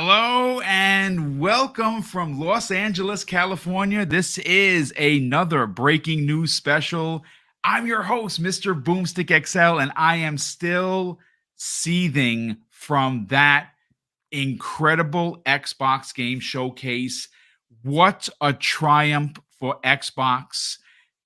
Hello and welcome from Los Angeles, California. This is another breaking news special. I'm your host, Mr. BoomStick XL, and I am still seething from that incredible Xbox game showcase. What a triumph for Xbox.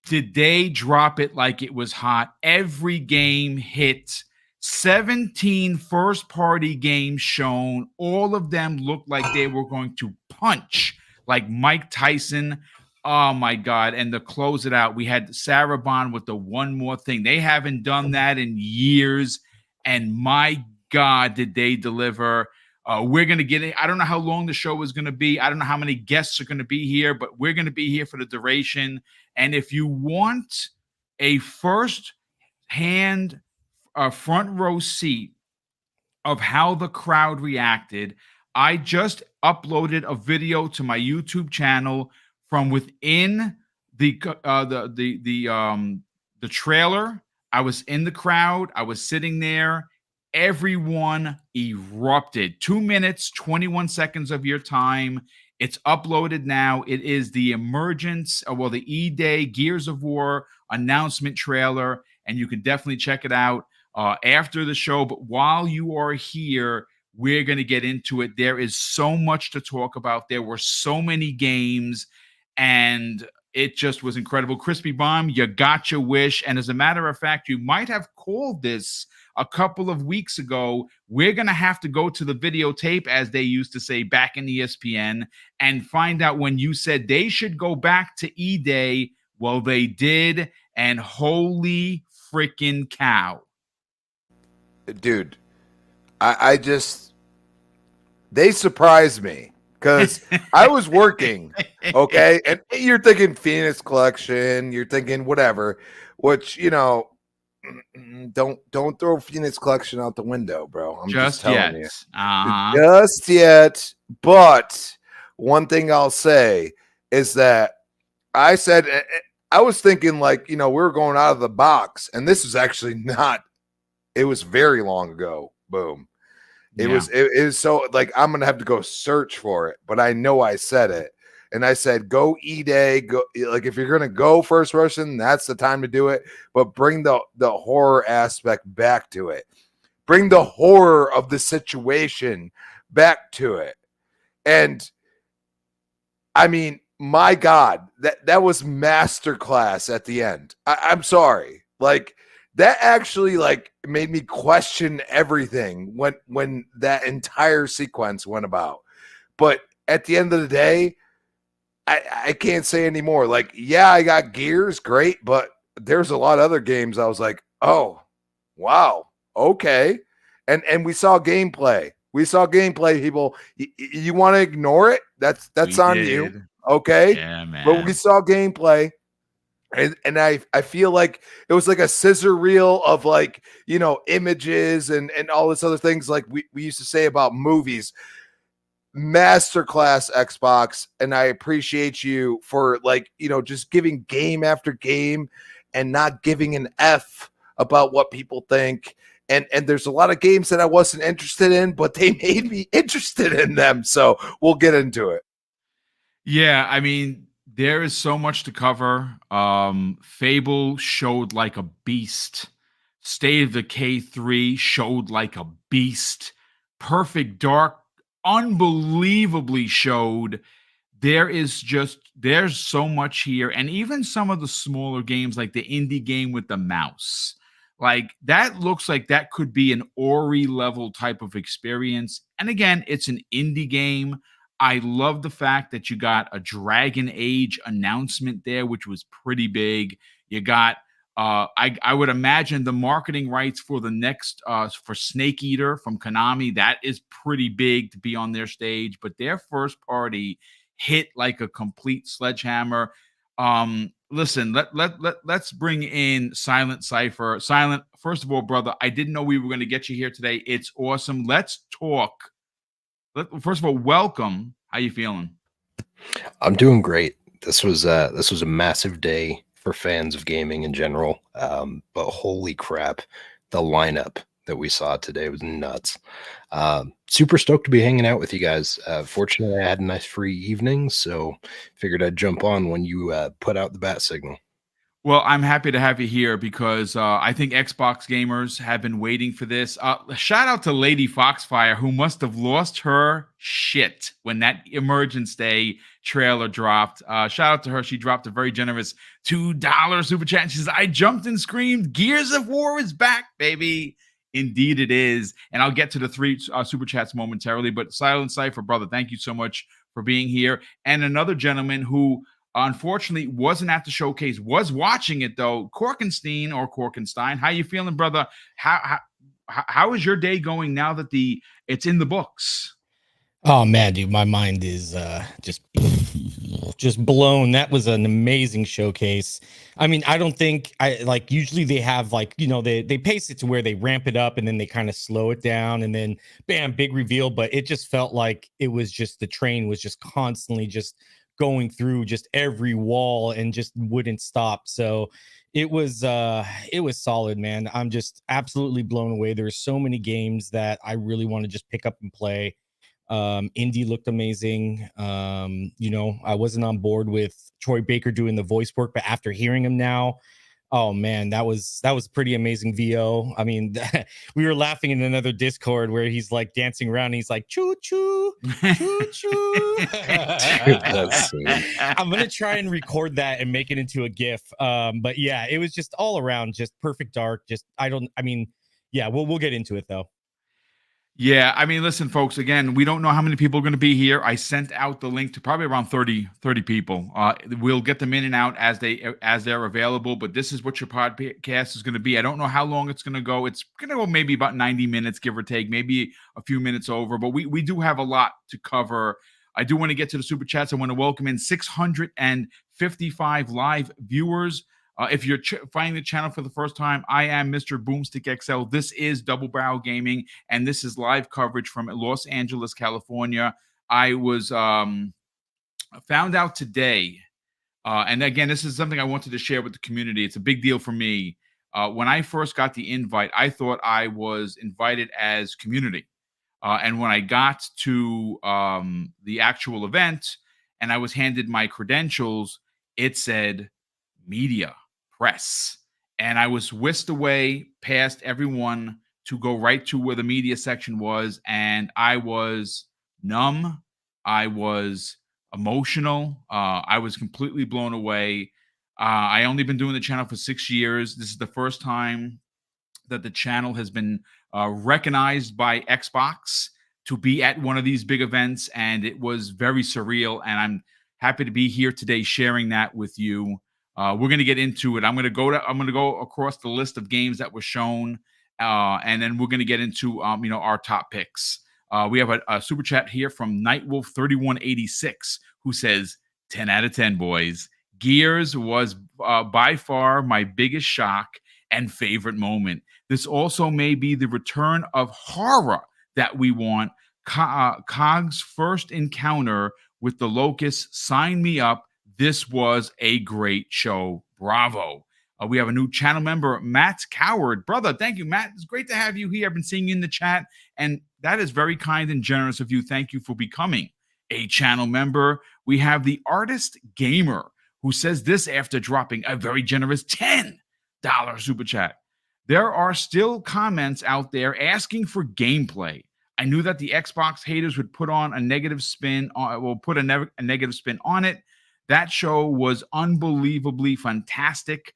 Did they drop it like it was hot? Every game hit. 17 first party games shown. All of them looked like they were going to punch like Mike Tyson. Oh my God. And to close it out, we had Sarah Bond with the one more thing. They haven't done that in years. And my God, did they deliver. We're going to get it. I don't know how long the show is going to be. I don't know how many guests are going to be here, but we're going to be here for the duration. And if you want a first hand, front row seat of how the crowd reacted, I just uploaded a video to my YouTube channel from within the trailer. I was in the crowd. I was sitting there. Everyone erupted. 2 minutes, 21 seconds of your time. It's uploaded now. It is the the E-Day Gears of War announcement trailer, and you can definitely check it out after the show. But while you are here, we're going to get into it. There is so much to talk about. There were so many games, and it just was incredible. Crispy Bomb, you got your wish. And as a matter of fact, you might have called this a couple of weeks ago. We're going to have to go to the videotape, as they used to say back in ESPN, and find out when you said they should go back to E-Day. Well, they did, and holy freaking cow. Dude, I just, they surprised me because I was working, okay? And you're thinking Phoenix Collection, you're thinking whatever, which, don't throw Phoenix Collection out the window, bro. I'm just telling you. Just yet. But one thing I'll say is that I was thinking we were going out of the box, and this is actually not. It was very long ago. Boom. It was so I'm gonna have to go search for it, but I know I said it, and I said go E-Day. Go if you're gonna go first person, that's the time to do it. But bring the horror aspect back to it. Bring the horror of the situation back to it. And I mean, my God, that was masterclass at the end. I'm sorry, that actually made me question everything when that entire sequence went about. But at the end of the day, I can't say anymore. I got Gears, great, but there's a lot of other games I was like, oh, wow, okay. And we saw gameplay. We saw gameplay, people. You want to ignore it? That's on you. Okay. Yeah, man. But we saw gameplay. And I feel like it was like a scissor reel of images and all this other things we used to say about movies. Masterclass Xbox, and I appreciate you for just giving game after game and not giving an F about what people think. And there's a lot of games that I wasn't interested in, but they made me interested in them. So we'll get into it. Yeah, I mean, there is so much to cover. Fable showed like a beast. State of Decay 3 showed like a beast. Perfect Dark unbelievably showed. There's so much here. And even some of the smaller games, like the indie game with the mouse, that looks like that could be an Ori level type of experience. And again, it's an indie game. I love the fact that you got a Dragon Age announcement there, which was pretty big. You got, I would imagine the marketing rights for the next, for Snake Eater from Konami. That is pretty big to be on their stage, but their first party hit like a complete sledgehammer. Listen, let's bring in Silent Cypher. Silent, first of all, brother, I didn't know we were going to get you here today. It's awesome. Let's talk. First of all, welcome. How you feeling? I'm doing great. This was a massive day for fans of gaming in general. But holy crap, the lineup that we saw today was nuts. Super stoked to be hanging out with you guys. Fortunately, I had a nice free evening, so figured I'd jump on when you put out the bat signal. Well, I'm happy to have you here because I think Xbox gamers have been waiting for this. Shout out to Lady Foxfire, who must have lost her shit when that Emergence Day trailer dropped. Shout out to her. She dropped a very generous $2 super chat. And she says, I jumped and screamed, Gears of War is back, baby. Indeed it is. And I'll get to the 3 super chats momentarily. But Silent Cypher, brother, thank you so much for being here. And another gentleman who unfortunately wasn't at the showcase, was watching it though, Korkenstein. How you feeling, brother? How is your day going now that it's in the books? Oh man, dude, my mind is just blown. That was an amazing showcase. I mean, I don't think usually they have they pace it to where they ramp it up and then they kind of slow it down and then bam, big reveal. But it just felt like it was just the train was just constantly just going through just every wall and just wouldn't stop. So it was solid, man. I'm just absolutely blown away. There's so many games that I really want to just pick up and play. Indy looked amazing. I wasn't on board with Troy Baker doing the voice work, but after hearing him now, oh man, that was pretty amazing VO. I mean, we were laughing in another Discord where he's like dancing around and he's like choo choo choo choo. That's I'm gonna try and record that and make it into a GIF. But yeah, it was just all around just perfect dark. We'll get into it though. Yeah, I mean, listen, folks, again, we don't know how many people are going to be here. I sent out the link to probably around 30 people. We'll get them in and out as they're available, but this is what your podcast is going to be. I don't know how long it's going to go. It's going to go maybe about 90 minutes, give or take, maybe a few minutes over, but we do have a lot to cover. I do want to get to the super chats. I want to welcome in 655 live viewers. If you're finding the channel for the first time, I am Mr. BoomStick XL. This is Double Barrel Gaming, and this is live coverage from Los Angeles, California. I was found out today, and again, this is something I wanted to share with the community. It's a big deal for me. When I first got the invite, I thought I was invited as community. And when I got to the actual event and I was handed my credentials, it said media. Press, and I was whisked away past everyone to go right to where the media section was, and I was numb. I was emotional. I was completely blown away. I only been doing the channel for 6 years. This is the first time that the channel has been recognized by Xbox to be at one of these big events, and it was very surreal, and I'm happy to be here today sharing that with you. We're going to get into it. I'm going to go across the list of games that were shown, and then we're going to get into our top picks. We have a super chat here from Nightwolf3186 who says 10 out of 10 boys. Gears was by far my biggest shock and favorite moment. This also may be the return of horror that we want. Cog's first encounter with the Locust signed me up. This was a great show. Bravo. We have a new channel member, Matt Coward. Brother, thank you, Matt. It's great to have you here. I've been seeing you in the chat, and that is very kind and generous of you. Thank you for becoming a channel member. We have the Artist Gamer, who says this after dropping a very generous $10 super chat. There are still comments out there asking for gameplay. I knew that the Xbox haters would put on a negative spin, a negative spin on it. That show was unbelievably fantastic.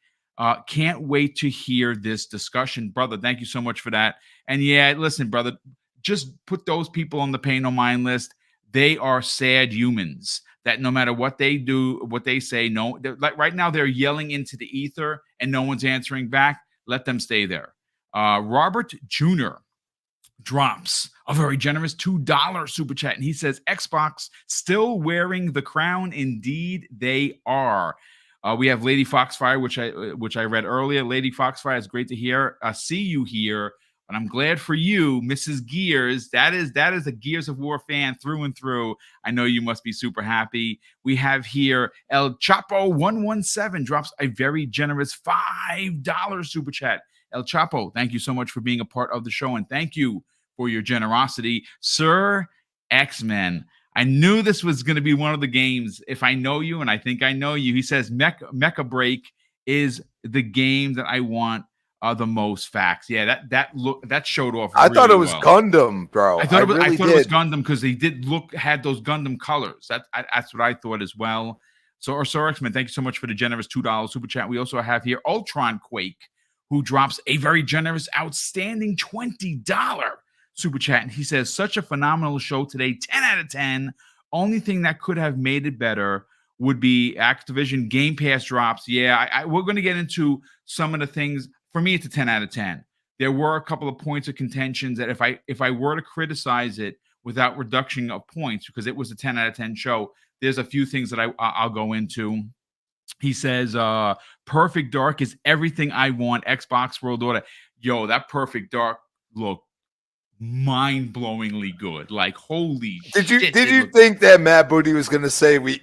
Can't wait to hear this discussion. Brother, thank you so much for that. And yeah, listen, brother, just put those people on the pay no mind list. They are sad humans that no matter what they do, what they say, like right now they're yelling into the ether and no one's answering back. Let them stay there. Robert Jr. drops a very generous $2 super chat, and he says, Xbox still wearing the crown. Indeed, they are. We have Lady Foxfire, which I read earlier. Lady Foxfire, it's great to see you here, but I'm glad for you, Mrs. Gears. That is a Gears of War fan through and through. I know you must be super happy. We have here El Chapo 117 drops a very generous $5 super chat. El Chapo, thank you so much for being a part of the show, and thank you for your generosity. Sir X-Men, I knew this was going to be one of the games. If I know you, and I think I know you, he says Mecha Break is the game that I want the most. Facts. Yeah, that showed off. I thought it was well. Gundam, bro. I thought it was Gundam because they had those Gundam colors. That's what I thought as well. So, Sir X-Men, thank you so much for the generous $2 super chat. We also have here Ultron Quake, who drops a very generous, outstanding $20 super chat. And he says, such a phenomenal show today, 10 out of 10. Only thing that could have made it better would be Activision Game Pass drops. Yeah, we're going to get into some of the things. For me, it's a 10 out of 10. There were a couple of points of contention that if I were to criticize it without reduction of points, because it was a 10 out of 10 show, there's a few things that I'll go into. He says, Perfect Dark is everything I want. Xbox World Order. Yo, that Perfect Dark looked mind-blowingly good. Like, holy shit. Did you looked... think that Matt Booty was going to say we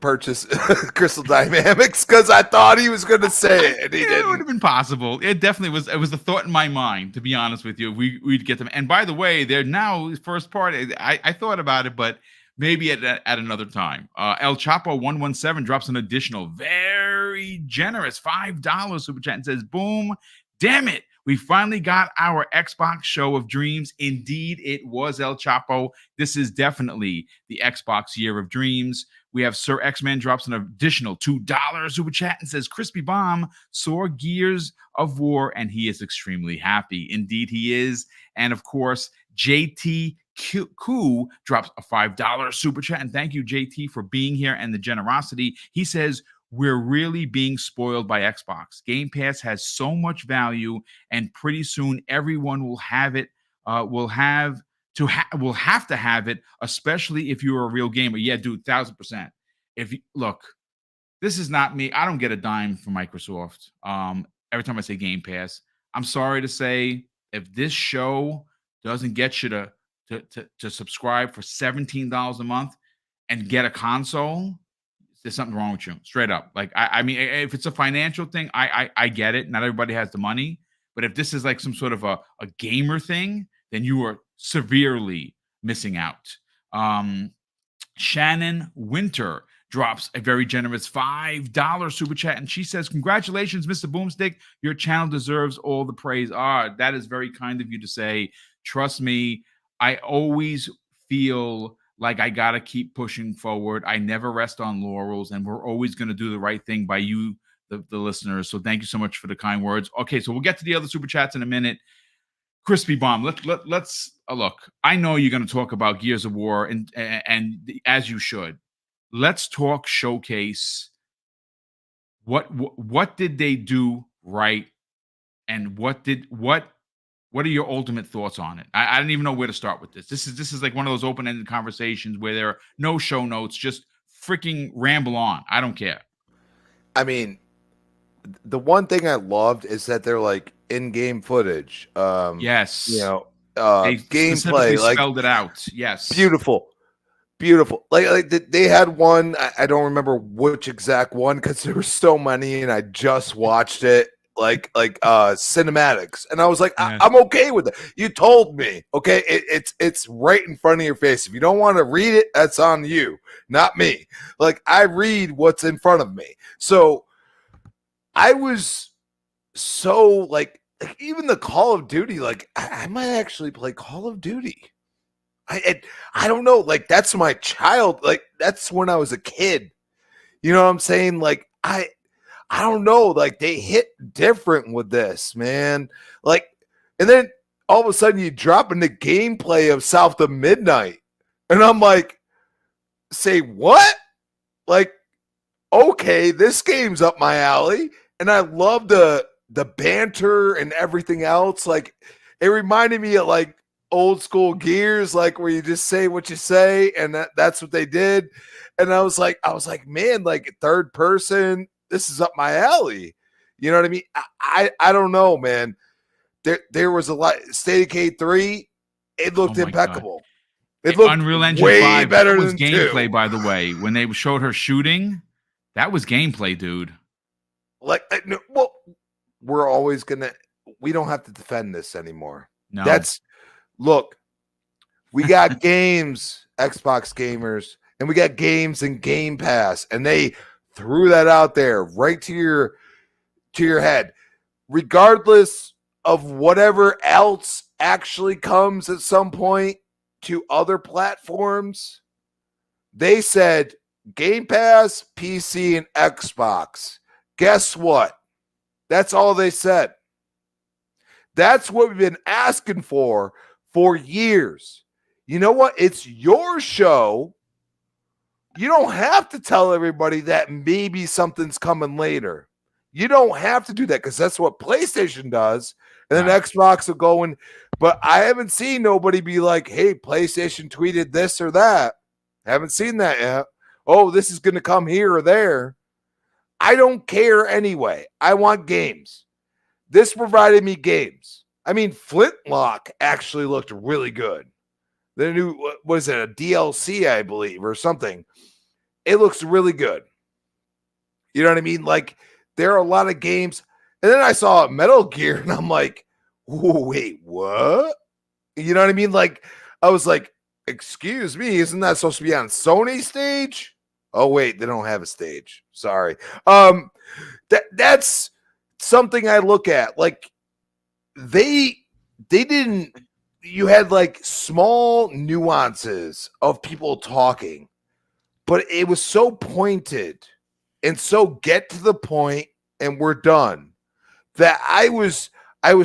purchased Crystal Dynamics? Because I thought he was going to say it, and he didn't. It would have been possible. It definitely was. It was a thought in my mind, to be honest with you. We'd get them. And by the way, they're now first party. I thought about it, but maybe at another time. El Chapo 117 drops an additional very generous $5 super chat and says, boom, damn it. We finally got our Xbox show of dreams. Indeed, it was El Chapo. This is definitely the Xbox year of dreams. We have Sir X-Men drops an additional $2 super chat and says, Crispy Bomb saw Gears of War, and he is extremely happy. Indeed, he is. And of course, JT Koo drops a $5 super chat. And thank you, JT, for being here and the generosity. He says, we're really being spoiled by Xbox. Game Pass has so much value, and pretty soon everyone will have it. Will have to have it, especially if you're a real gamer. Yeah, dude, 1,000%. Look, this is not me. I don't get a dime from Microsoft. Every time I say Game Pass, I'm sorry to say, if this show doesn't get you to subscribe for $17 a month and get a console, there's something wrong with you, straight up. Like, I mean, if it's a financial thing, I get it. Not everybody has the money. But if this is like some sort of a gamer thing, then you are severely missing out. Shannon Winter drops a very generous $5 super chat. And she says, congratulations, Mr. Boomstick. Your channel deserves all the praise. That is very kind of you to say. Trust me, I always feel like I got to keep pushing forward. I never rest on laurels, and we're always going to do the right thing by you, the listeners. So thank you so much for the kind words. Okay, so we'll get to the other super chats in a minute. Crispy Bomb, let's look. I know you're going to talk about Gears of War, and as you should. Let's talk showcase. What did they do right, and what are your ultimate thoughts on it? I don't even know where to start with this. This is like one of those open-ended conversations where there are no show notes, just freaking ramble on. I don't care. I mean, the one thing I loved is that they're like in-game footage. Yes. You know, they gameplay, like spelled it out. Yes. Beautiful. Like they had one. I don't remember which exact one because there were so many, and I just watched it. Like cinematics, and I was like, I'm okay with it. You told me, okay, it's right in front of your face. If you don't want to read it, that's on you, not me. Like, I read what's in front of me. So I was so like even the Call of Duty, like I might actually play Call of Duty. I don't know, like that's my child, like that's when I was a kid. You know what I'm saying? Like I don't know, like they hit different with this, man. Like, and then all of a sudden you drop in the gameplay of South of Midnight, and I'm like, say what? Like, okay, this game's up my alley, and I love the banter and everything else. Like, it reminded me of like old school Gears, like where you just say what you say, and that's what they did. And I was like, man, like third person. This is up my alley. You know what I mean? I don't know, man. There was a lot. State of Decay 3, it looked impeccable. It looked Unreal Engine way 5, better that was than gameplay, 2. By the way. When they showed her shooting, that was gameplay, dude. Like, well, we're always gonna we don't have to defend this anymore. No. Look, we got games, Xbox gamers, and we got games in Game Pass, and they threw that out there right to your head. Regardless of whatever else actually comes at some point to other platforms, they said Game Pass, PC, and Xbox. Guess what? That's all they said. That's what we've been asking for years. You know what? It's your show. You don't have to tell everybody that maybe something's coming later. You don't have to do that because that's what PlayStation does. And then Xbox will go in. But I haven't seen nobody be like, hey, PlayStation tweeted this or that. Haven't seen that yet. Oh, this is going to come here or there. I don't care anyway. I want games. This provided me games. I mean, Flintlock actually looked really good. The new, what was it, a DLC, I believe, or something. It looks really good. You know what I mean? Like, there are a lot of games. And then I saw Metal Gear, and I'm like, wait, what? You know what I mean? Like, I was like, excuse me, isn't that supposed to be on Sony's stage? Oh, wait, they don't have a stage. Sorry. That's something I look at. Like, they didn't, you had like small nuances of people talking, but it was so pointed and so get to the point and we're done that I was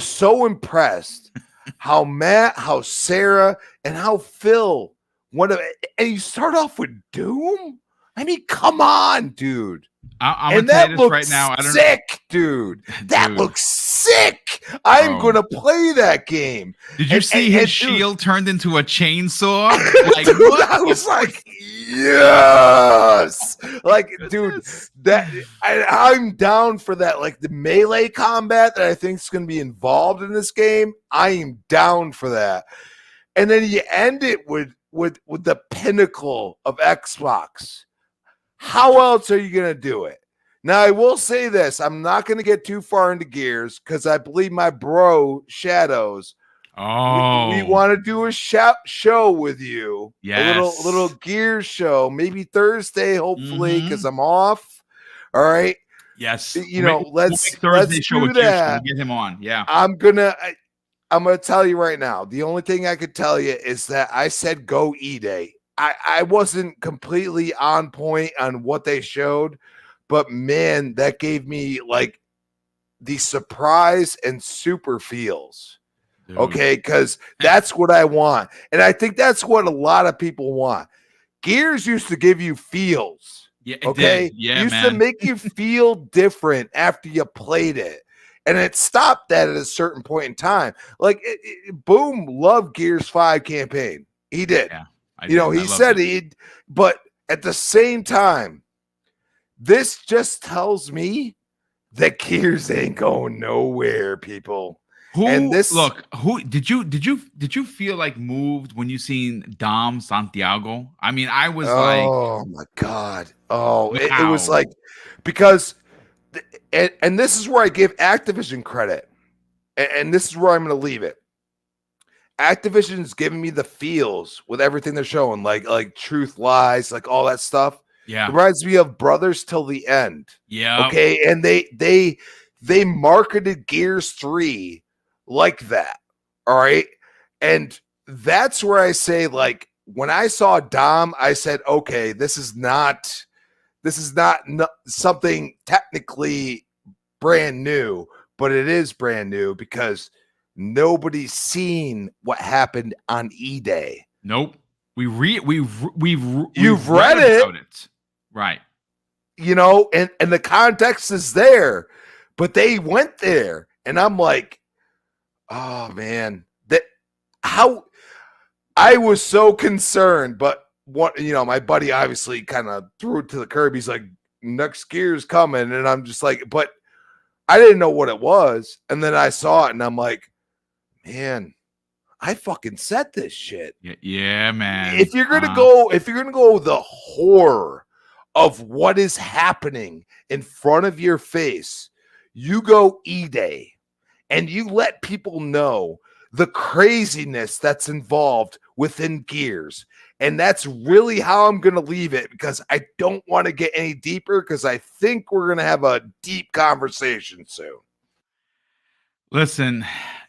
so impressed how Matt, how Sarah, and how Phil and you start off with Doom. I mean, come on, dude. I'm gonna tell you this right now. I don't sick, dude. That looks sick. I'm gonna play that game. Did you see his shield turned into a chainsaw? Like, dude, what? I was like, yes. Like, dude, I'm down for that. Like the melee combat that I think is gonna be involved in this game. I am down for that. And then you end it with the pinnacle of Xbox. How else are you going to do it? Now, I will say this. I'm not going to get too far into Gears because I believe my bro, Shadows, we want to do a show with you. Yes. A little Gears show. Maybe Thursday, hopefully, because I'm off. All right? Yes. Let's show do that. Get him on. Yeah. I'm gonna tell you right now. The only thing I could tell you is that I said go E-Day. I wasn't completely on point on what they showed, but man, that gave me like the surprise and super feels. Dude. Okay, because that's what I want. And I think that's what a lot of people want. Gears used to give you feels. Yeah, okay. Yeah, used to make you feel different after you played it. And it stopped that at a certain point in time. Like Boom loved Gears 5 campaign. He did. Yeah. He said but at the same time, this just tells me that Gears ain't going nowhere, people. Who did you feel like moved when you seen Dom Santiago? I mean, I was oh my God. Oh, it was like, because, and this is where I give Activision credit, and this is where I'm going to leave it. Activision's giving me the feels with everything they're showing, like Truth Lies, like all that stuff. Yeah, it reminds me of Brothers Till the End. Yeah. Okay, and they marketed Gears 3 like that. All right, and that's where I say, like, when I saw Dom, I said, okay, this is not something technically brand new, but it is brand new because nobody's seen what happened on E-Day. Nope. You've read it. Right. And the context is there, but they went there. And I'm like, oh man, how I was so concerned, but my buddy obviously kind of threw it to the curb. He's like, next Gear's coming. And I'm just like, but I didn't know what it was. And then I saw it and I'm like, man, I fucking said this shit. Yeah, man. If you're gonna go the horror of what is happening in front of your face, you go E-Day. and you let people know the craziness that's involved within Gears. And that's really how I'm going to leave it, because I don't want to get any deeper, because I think we're going to have a deep conversation soon. Listen,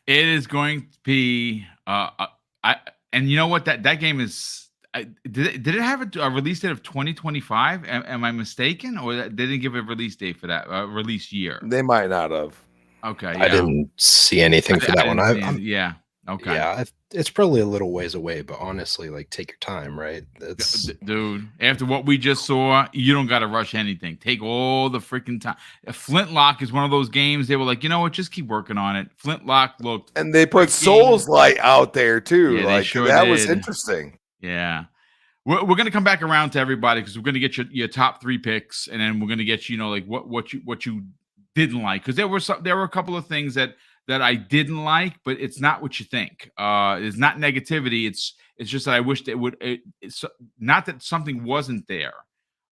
it is going to be and you know what, that game is did it have a release date of 2025? Am I mistaken, or they didn't give a release date for that release year? They might not have. Okay, I didn't see anything for that one. Yeah. Okay. Yeah, it's probably a little ways away, but honestly, like, take your time, right? Dude, after what we just saw, you don't got to rush anything. Take all the freaking time. Flintlock is one of those games. They were like, you know what? Just keep working on it. Flintlock looked, and they put Souls Light out there too. Yeah, like sure that did. Was interesting. Yeah. We're going to come back around to everybody, because we're going to get your top 3 picks, and then we're going to get like what you didn't like, because there were a couple of things that I didn't like, but it's not what you think. It's not negativity. It's just that I wish that it's not that something wasn't there.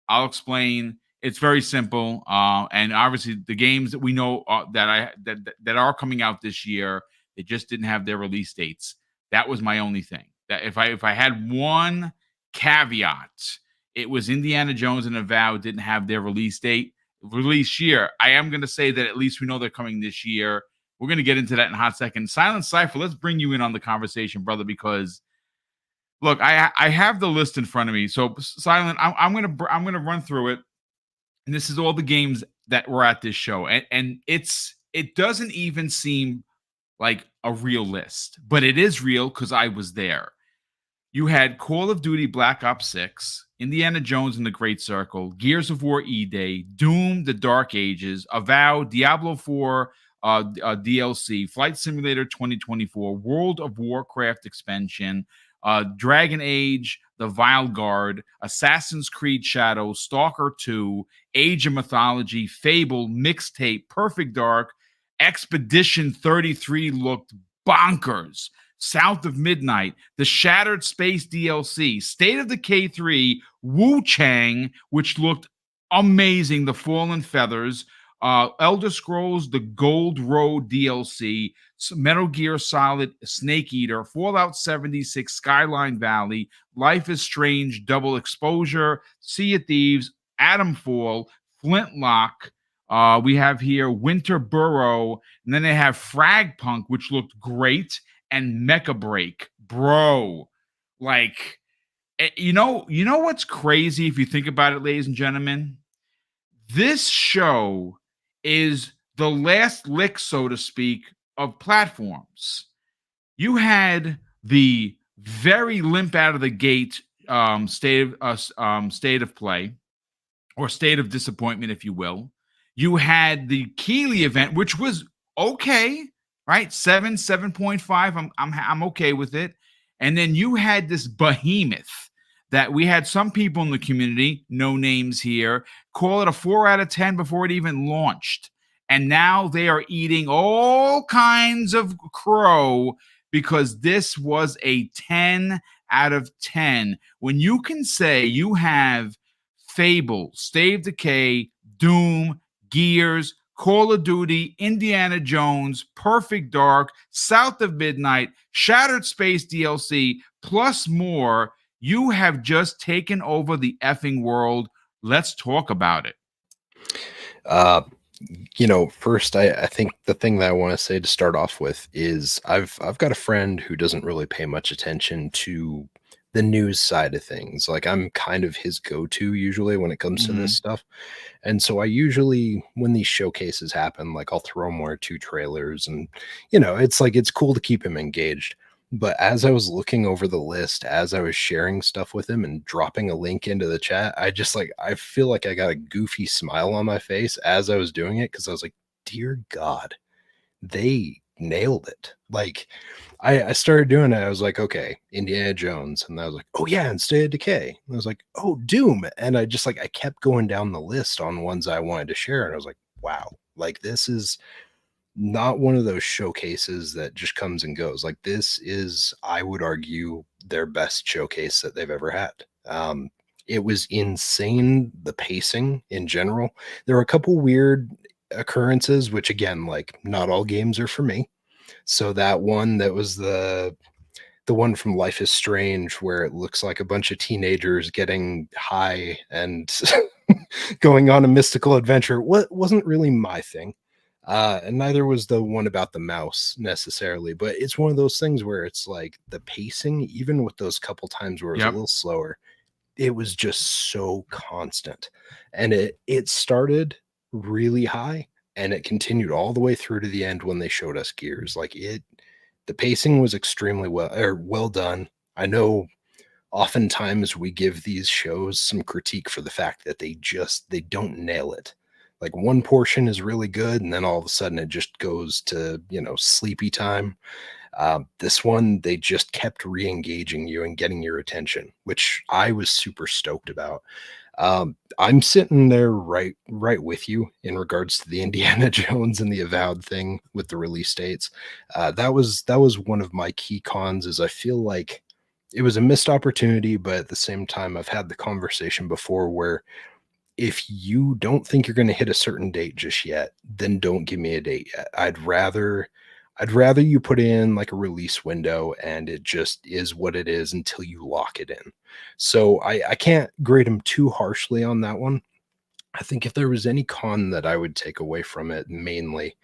I'll explain. It's very simple. And obviously the games that we know that are coming out this year, they just didn't have their release dates. That was my only thing. That if I had one caveat, it was Indiana Jones and Avowed didn't have their release year. I am going to say that at least we know they're coming this year. We're going to get into that in a hot second. Silent Cypher, let's bring you in on the conversation, brother, because look, I have the list in front of me. So Silent, I'm going to run through it. And this is all the games that were at this show. And it doesn't even seem like a real list, but it is real because I was there. You had Call of Duty Black Ops 6, Indiana Jones and the Great Circle, Gears of War E-Day, Doom, The Dark Ages, Avowed, Diablo 4 DLC, Flight Simulator 2024, World of Warcraft expansion, Dragon Age, The Vile Guard, Assassin's Creed Shadows, Stalker 2, Age of Mythology, Fable, Mixtape, Perfect Dark, Expedition 33 looked bonkers. South of Midnight, the Shattered Space DLC, State of Decay 3, Wu Chang, which looked amazing, The Fallen Feathers, Elder Scrolls, The Gold Road DLC, Metal Gear Solid, Snake Eater, Fallout 76, Skyline Valley, Life is Strange, Double Exposure, Sea of Thieves, Atomfall, Flintlock. We have here Winter Burrow, and then they have Fragpunk, which looked great, and Mecha Break. Bro, like, you know what's crazy if you think about it, ladies and gentlemen? This show is the last lick, so to speak, of platforms. You had the very limp out of the gate state of play, or state of disappointment, if you will. You had the Keighley event, which was okay, right? 7.5. I'm okay with it. And then you had this behemoth that we had some people in the community, no names here, call it a 4 out of 10 before it even launched. And now they are eating all kinds of crow because this was a 10 out of 10. When you can say you have Fable, State of Decay, Doom, Gears, Call of Duty, Indiana Jones, Perfect Dark, South of Midnight, Shattered Space DLC, plus more, you have just taken over the effing world. Let's talk about it. First, I think the thing that I want to say to start off with is I've got a friend who doesn't really pay much attention to the news side of things. Like, I'm kind of his go-to usually when it comes to this stuff. And so I usually, when these showcases happen, like, I'll throw him 1 or 2 trailers, and, it's cool to keep him engaged. But as I was looking over the list, as I was sharing stuff with him and dropping a link into the chat, I feel like I got a goofy smile on my face as I was doing it, because I was like, dear God, they nailed it. Like, I started doing it. I was like, okay, Indiana Jones. And I was like, oh yeah, and State of Decay. And I was like, oh, Doom. And I kept going down the list on ones I wanted to share. And I was like, wow, like, this is not one of those showcases that just comes and goes. Like, this is, I would argue, their best showcase that they've ever had. It was insane, the pacing in general. There were a couple weird occurrences, which again, like not all games are for me. So that one that was the one from Life is Strange, where it looks like a bunch of teenagers getting high and going on a mystical adventure, wasn't really my thing. And neither was the one about the mouse necessarily, but it's one of those things where it's like the pacing, even with those couple times where it was a little slower, it was just so constant. And it started really high and it continued all the way through to the end when they showed us Gears. Like the pacing was extremely well done. I know oftentimes we give these shows some critique for the fact that they don't nail it. Like one portion is really good and then all of a sudden it just goes to, sleepy time. This one, they just kept re-engaging you and getting your attention, which I was super stoked about. I'm sitting there right with you in regards to the Indiana Jones and the Avowed thing with the release dates. That was one of my key cons. Is I feel like it was a missed opportunity, but at the same time, I've had the conversation before where if you don't think you're going to hit a certain date just yet, then don't give me a date yet. I'd rather you put in like a release window and it just is what it is until you lock it in. So I can't grade them too harshly on that one. I think if there was any con that I would take away from it mainly,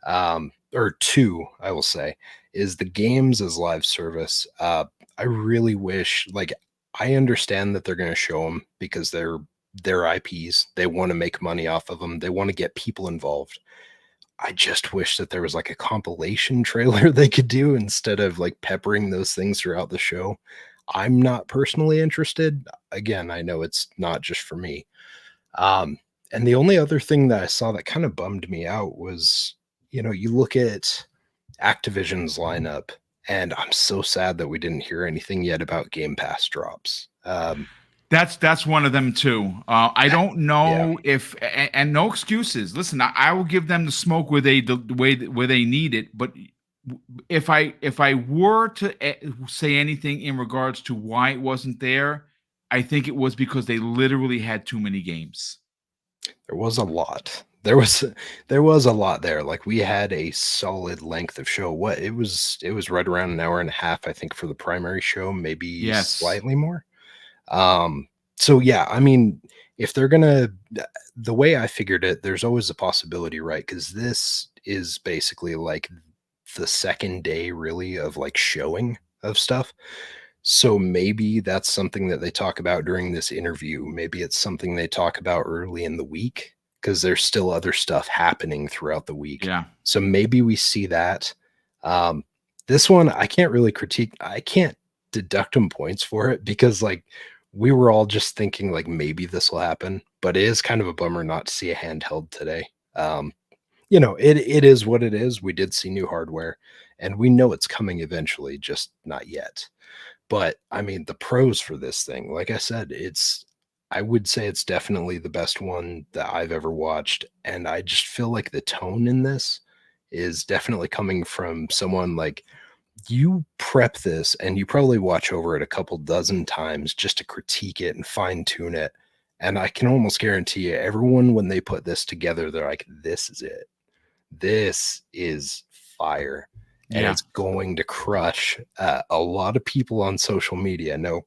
or two, I will say, is the games as live service. I really wish, like, I understand that they're going to show them because they're their IPs. They want to make money off of them. They want to get people involved. I just wish that there was like a compilation trailer they could do instead of like peppering those things throughout the show. I'm not personally interested. Again, I know it's not just for me. And the only other thing that I saw that kind of bummed me out was, you look at Activision's lineup, and I'm so sad that we didn't hear anything yet about Game Pass drops. That's one of them too. I don't know if, and no excuses. Listen, I will give them the smoke where they need it. But if I were to say anything in regards to why it wasn't there, I think it was because they literally had too many games. There was a lot. There was a lot there. Like we had a solid length of show. It was right around an hour and a half, I think, for the primary show, maybe slightly more. So yeah, I mean, if they're gonna, the way I figured it, there's always a possibility, right? Because this is basically like the second day really of like showing of stuff. So maybe that's something that they talk about during this interview. Maybe it's something they talk about early in the week because there's still other stuff happening throughout the week. Yeah. So maybe we see that. This one, I can't really critique. I can't deduct them points for it because like we were all just thinking like maybe this will happen, but it is kind of a bummer not to see a handheld today. It is what it is. We did see new hardware and we know it's coming eventually, just not yet. But I mean, the pros for this thing, like I said, I would say it's definitely the best one that I've ever watched. And I just feel like the tone in this is definitely coming from someone like you prep this and you probably watch over it a couple dozen times just to critique it and fine tune it. And I can almost guarantee you, everyone, when they put this together, they're like, this is it. This is fire. And it's going to crush a lot of people on social media. Now,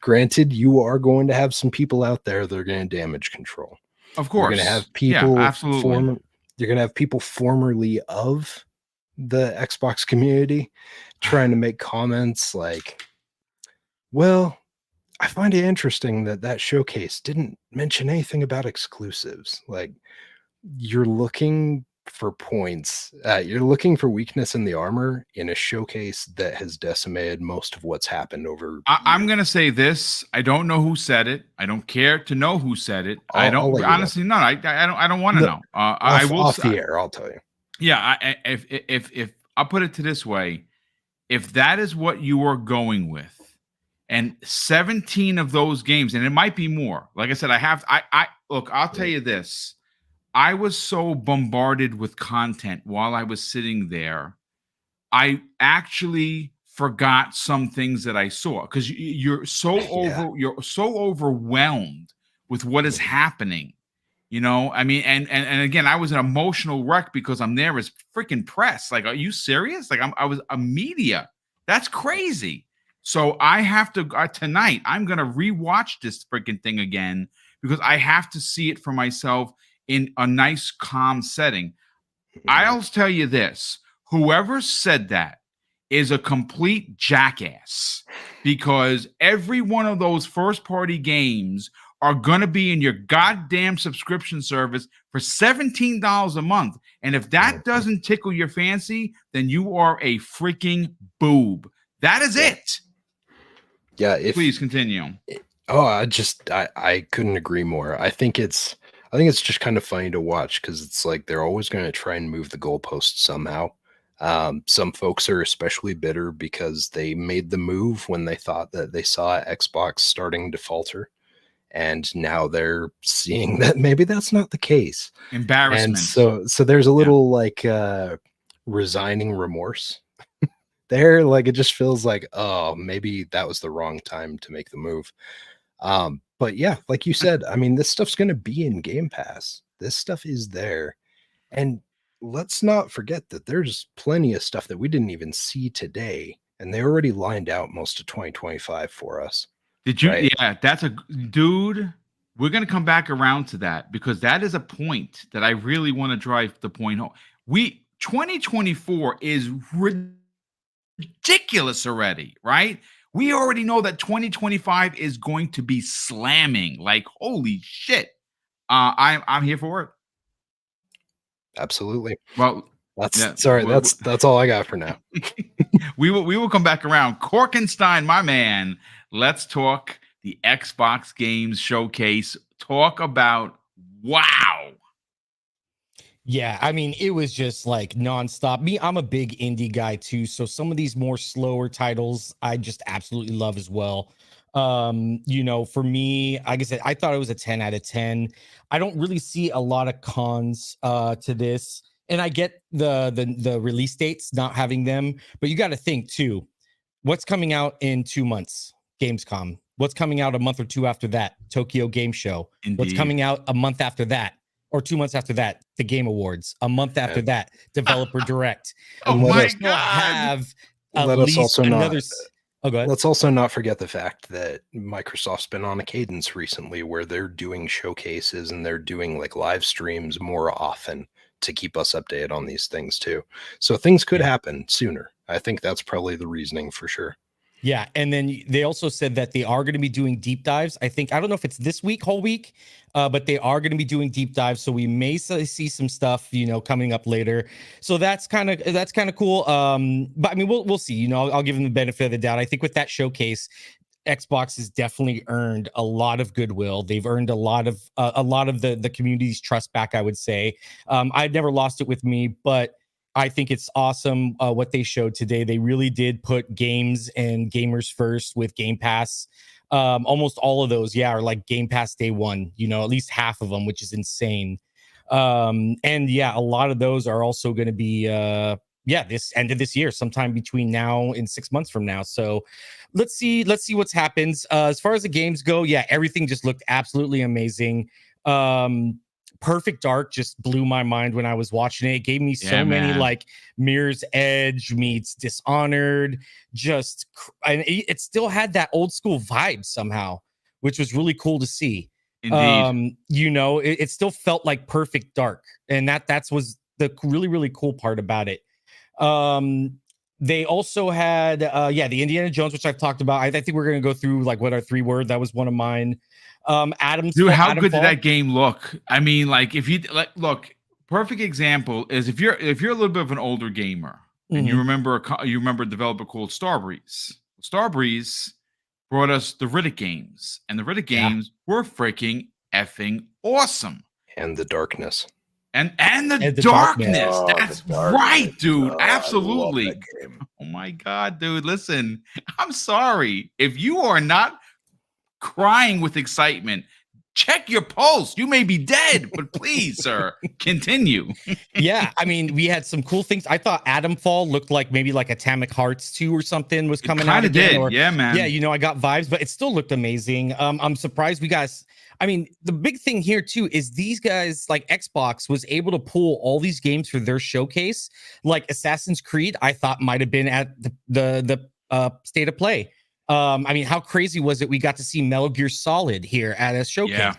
granted, you are going to have some people out there that are going to damage control. Of course. You're going to have people, absolutely. You're going to have people formerly of the Xbox community trying to make comments like, well, I find it interesting that showcase didn't mention anything about exclusives. Like, you're looking for points. You're looking for weakness in the armor in a showcase that has decimated most of what's happened over. I'm going to say this. I don't know who said it. I don't care to know who said it. I don't honestly know. I don't want to know. I will off the air. I'll tell you. Yeah. If I'll put it to this way, if that is what you are going with, and 17 of those games, and it might be more. Like I said, look, I'll tell you this. I was so bombarded with content while I was sitting there. I actually forgot some things that I saw because you're so overwhelmed with what is happening You know, I mean, and again, I was an emotional wreck because I'm there as freaking press. Like, are you serious? Like, I was a media. That's crazy. So I have to tonight. I'm gonna rewatch this freaking thing again because I have to see it for myself in a nice, calm setting. I'll tell you this: whoever said that is a complete jackass because every one of those first-party games are going to be in your goddamn subscription service for $17 a month. And if that doesn't tickle your fancy, then you are a freaking boob. That is it. Yeah. Please continue. I couldn't agree more. I think it's just kind of funny to watch because it's like they're always going to try and move the goalposts somehow. Some folks are especially bitter because they made the move when they thought that they saw Xbox starting to falter. And now they're seeing that maybe that's not the case. Embarrassment. And so there's a little resigning remorse there. Like it just feels like, oh, maybe that was the wrong time to make the move. But yeah, like you said, I mean, this stuff's going to be in Game Pass. This stuff is there. And let's not forget that there's plenty of stuff that we didn't even see today. And they already lined out most of 2025 for us. Did you? Right? Yeah, that's a dude. We're going to come back around to that because that is a point that I really want to drive the point home. 2024 is ridiculous already, right? We already know that 2025 is going to be slamming. Like, holy shit. I'm here for it. Absolutely. Well, that's all I got for now. we will come back around. Korkenstein, my man. Let's talk the Xbox Games Showcase. Talk about wow. Yeah, I mean, it was just like nonstop. I'm a big indie guy too, so some of these more slower titles I just absolutely love as well. You know, for me, like I said, I thought it was a 10 out of 10. I don't really see a lot of cons to this, and I get the release dates not having them, but you got to think too, what's coming out in 2 months? Gamescom. What's coming out a month or two after that? Tokyo Game Show. Indeed. What's coming out a month after that? Or 2 months after that, the Game Awards. A month after that, Developer Direct. Oh my God! Let's also not forget the fact that Microsoft's been on a cadence recently where they're doing showcases and they're doing like live streams more often to keep us updated on these things too. So things could happen sooner. I think that's probably the reasoning for sure. Yeah, and then they also said that they are going to be doing deep dives. I don't know if it's this whole week, but they are going to be doing deep dives. So we may see some stuff, you know, coming up later. So that's kind of cool. But I mean, we'll see. You know, I'll give them the benefit of the doubt. I think with that showcase, Xbox has definitely earned a lot of goodwill. They've earned a lot of the community's trust back, I would say. I'd never lost it with me, but I think it's awesome what they showed today. They really did put games and gamers first with Game Pass. Almost all of those, are like Game Pass day one, you know, at least half of them, which is insane. And yeah, a lot of those are also going to be, this end of this year, sometime between now and 6 months from now. So let's see what's happens. As far as the games go, everything just looked absolutely amazing. Perfect Dark just blew my mind when I was watching it. It gave me so many like Mirror's Edge meets Dishonored. And it still had that old school vibe somehow, which was really cool to see. Indeed. You know, it still felt like Perfect Dark, and that was the really, really cool part about it. They also had the Indiana Jones, which I've talked about. I think we're gonna go through like what our 3 word. That was one of mine. Adam's dude, how good did that game look? I mean, like if you like, look, perfect example is if you're a little bit of an older gamer and you remember a developer called Starbreeze. Starbreeze brought us the Riddick games, and the Riddick games were freaking effing awesome. And the darkness. And the darkness. That's right, dude. Absolutely. Oh my God, dude. Listen, I'm sorry. If you are not crying with excitement check your pulse. You may be dead, but please, sir, continue. Yeah, I mean, we had some cool things. I thought Adamfall looked like maybe like Atomic Hearts 2 or something was coming out again. Did. Yeah, man. Yeah, you know, I got vibes, but it still looked amazing. I'm surprised we guys. I mean, the big thing here too is these guys, like Xbox, was able to pull all these games for their showcase. Like Assassin's Creed, I thought might have been at the state of play. I mean, how crazy was it? We got to see Metal Gear Solid here at a showcase. Yeah.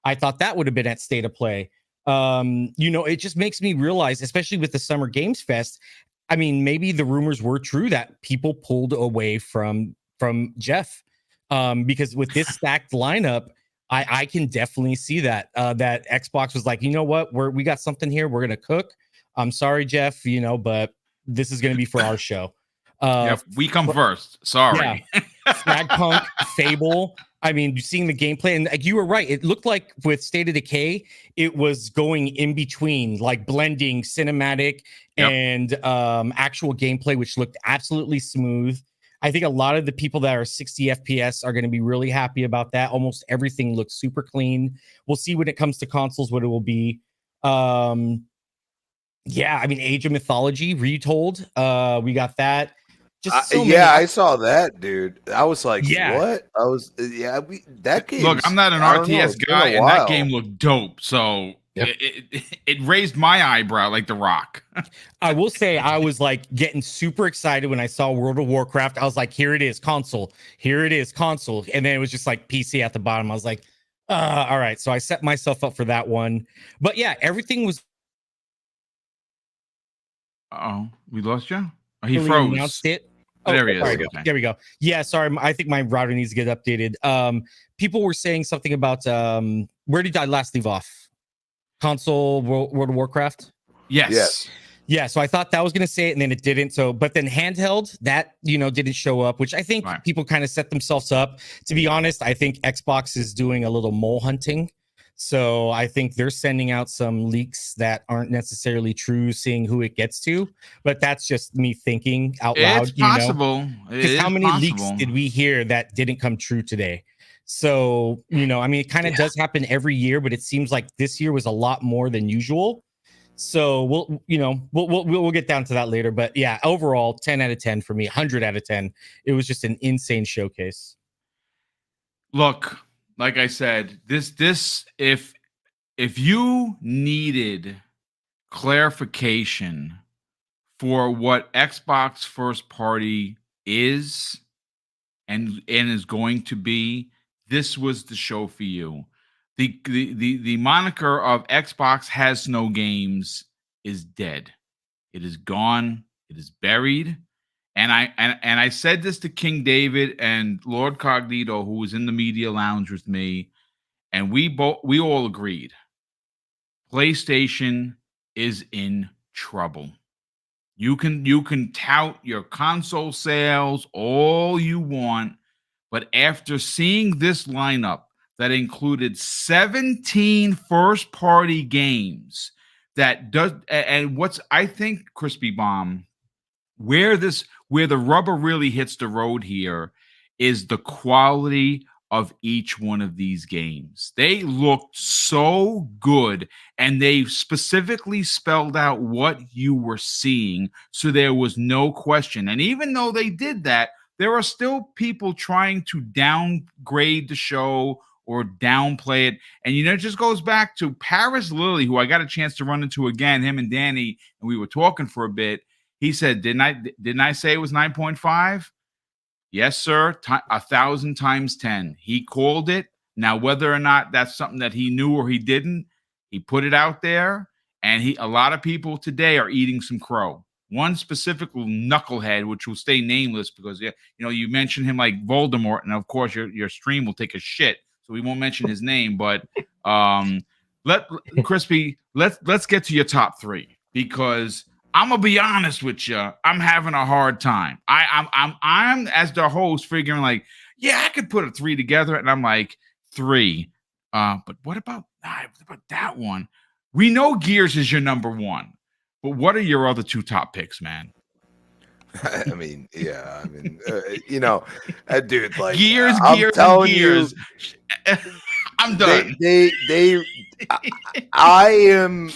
I thought that would have been at state of play. You know, it just makes me realize, especially with the Summer Games Fest, I mean, maybe the rumors were true that people pulled away from Jeff, because with this stacked lineup, I can definitely see that that Xbox was like, you know what, we got something here, we're gonna cook. I'm sorry, Jeff, you know, but this is gonna be for our show. Yeah, we come first. Sorry. Yeah. Fragpunk, Fable. I mean, seeing the gameplay, and like, you were right. It looked like with State of Decay, it was going in between, like blending cinematic and actual gameplay, which looked absolutely smooth. I think a lot of the people that are 60 FPS are going to be really happy about that. Almost everything looks super clean. We'll see when it comes to consoles what it will be. Yeah, I mean, Age of Mythology retold. We got that. I saw that, dude. I was like, what? I was, that game. Look, I'm not an RTS guy, and that game looked dope. So it raised my eyebrow like The Rock. I will say, I was like getting super excited when I saw World of Warcraft. I was like, here it is, console. Here it is, console. And then it was just like PC at the bottom. I was like, all right. So I set myself up for that one. But yeah, everything was. Oh, we lost you? Oh, he froze. Announced it. Oh, there he is. Okay. There we go. Yeah, sorry. I think my router needs to get updated. People were saying something about where did I last leave off? Console World of Warcraft? Yes. Yeah, so I thought that was going to say it, and then it didn't. So, but then handheld, that, you know, didn't show up, which I think people kind of set themselves up. To be honest, I think Xbox is doing a little mole hunting. So I think they're sending out some leaks that aren't necessarily true, seeing who it gets to. But that's just me thinking out loud. It's possible. Because how many leaks did we hear that didn't come true today? So, you know, I mean, it kind of does happen every year, but it seems like this year was a lot more than usual. So we'll get down to that later. But yeah, overall, 10 out of 10 for me, 100 out of 10. It was just an insane showcase. Look, like I said, this if you needed clarification for what Xbox first party is and is going to be, this was the show for you. The moniker of Xbox has no games is dead. It is gone. It is buried. And I said this to King David and Lord Cognito, who was in the media lounge with me, and we all agreed. PlayStation is in trouble. You can tout your console sales all you want, but after seeing this lineup that included 17 first-party games, and what's, I think, Crispy Bomb, where the rubber really hits the road here is the quality of each one of these games. They looked so good, and they specifically spelled out what you were seeing, so there was no question. And even though they did that, there are still people trying to downgrade the show or downplay it. And, you know, it just goes back to Paris Lilly, who I got a chance to run into again, him and Danny, and we were talking for a bit. He said, didn't I say it was 9.5? Yes, sir. 1,000 times 10. He called it. Now, whether or not that's something that he knew or he didn't, he put it out there. And a lot of people today are eating some crow. One specific knucklehead, which will stay nameless because, you know, you mentioned him like Voldemort, and of course your stream will take a shit, so we won't mention his name. But Crispy, let's get to your top three, because I'm gonna be honest with you, I'm having a hard time. I'm as the host figuring like, yeah, I could put a 3 together, and I'm like 3. But what about that one? We know Gears is your number 1. But what are your other 2 top picks, man? I mean, yeah. I mean, you know, dude, like Gears. I'm I'm done. I am.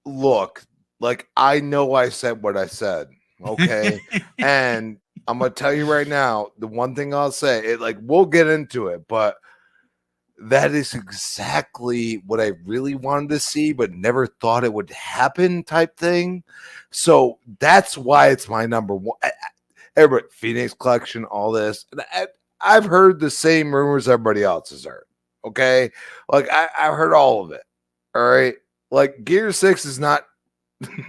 Look, like I know I said what I said, okay, and I'm gonna tell you right now. The one thing I'll say, we'll get into it, but that is exactly what I really wanted to see, but never thought it would happen, type thing. So that's why it's my number one. Everybody, Phoenix Collection, all this. I've heard the same rumors everybody else has heard. Okay, like I've heard all of it. All right, like Gear 6 is not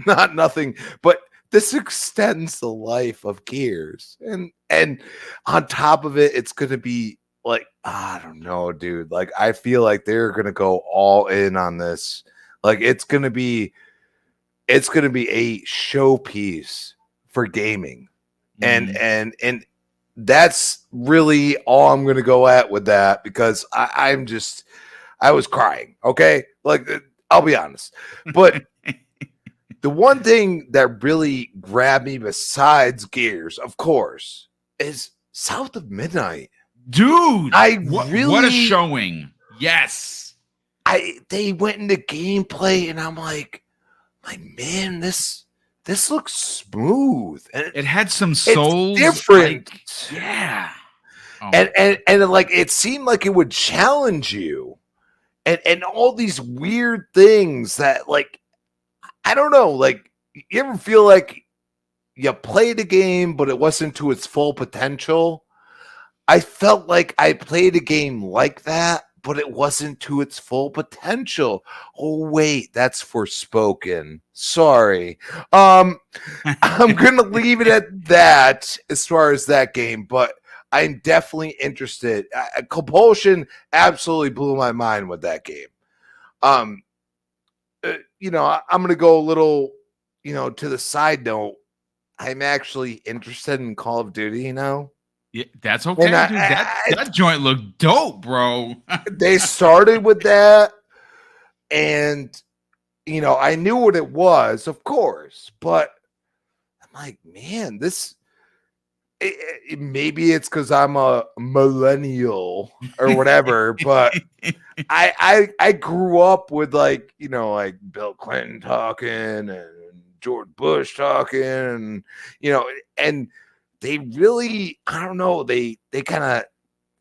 nothing, but this extends the life of Gears, and on top of it, it's gonna be like, I don't know, dude. Like I feel like they're gonna go all in on this. Like it's gonna be a showpiece for gaming. And that's really all I'm going to go at with that, because I was crying. Okay. Like, I'll be honest, but the one thing that really grabbed me besides Gears, of course, is South of Midnight. Dude, what a showing. Yes. They went into gameplay and I'm like, man, this looks smooth, and it had some soul. Different, yeah. Oh. And like it seemed like it would challenge you, and all these weird things that, like, I don't know, like you ever feel like you played a game but it wasn't to its full potential? I felt like I played a game like that, but it wasn't to its full potential. Oh, wait, that's Forspoken. Sorry. I'm going to leave it at that as far as that game, but I'm definitely interested. Compulsion absolutely blew my mind with that game. I'm going to go a little, to the side note. I'm actually interested in Call of Duty now. Yeah, that's okay, dude. That joint looked dope, bro. They started with that, and I knew what it was, of course, but I'm like, man, maybe it's because I'm a millennial or whatever, but I grew up with like Bill Clinton talking and George Bush talking, and and they really, I don't know, they kind of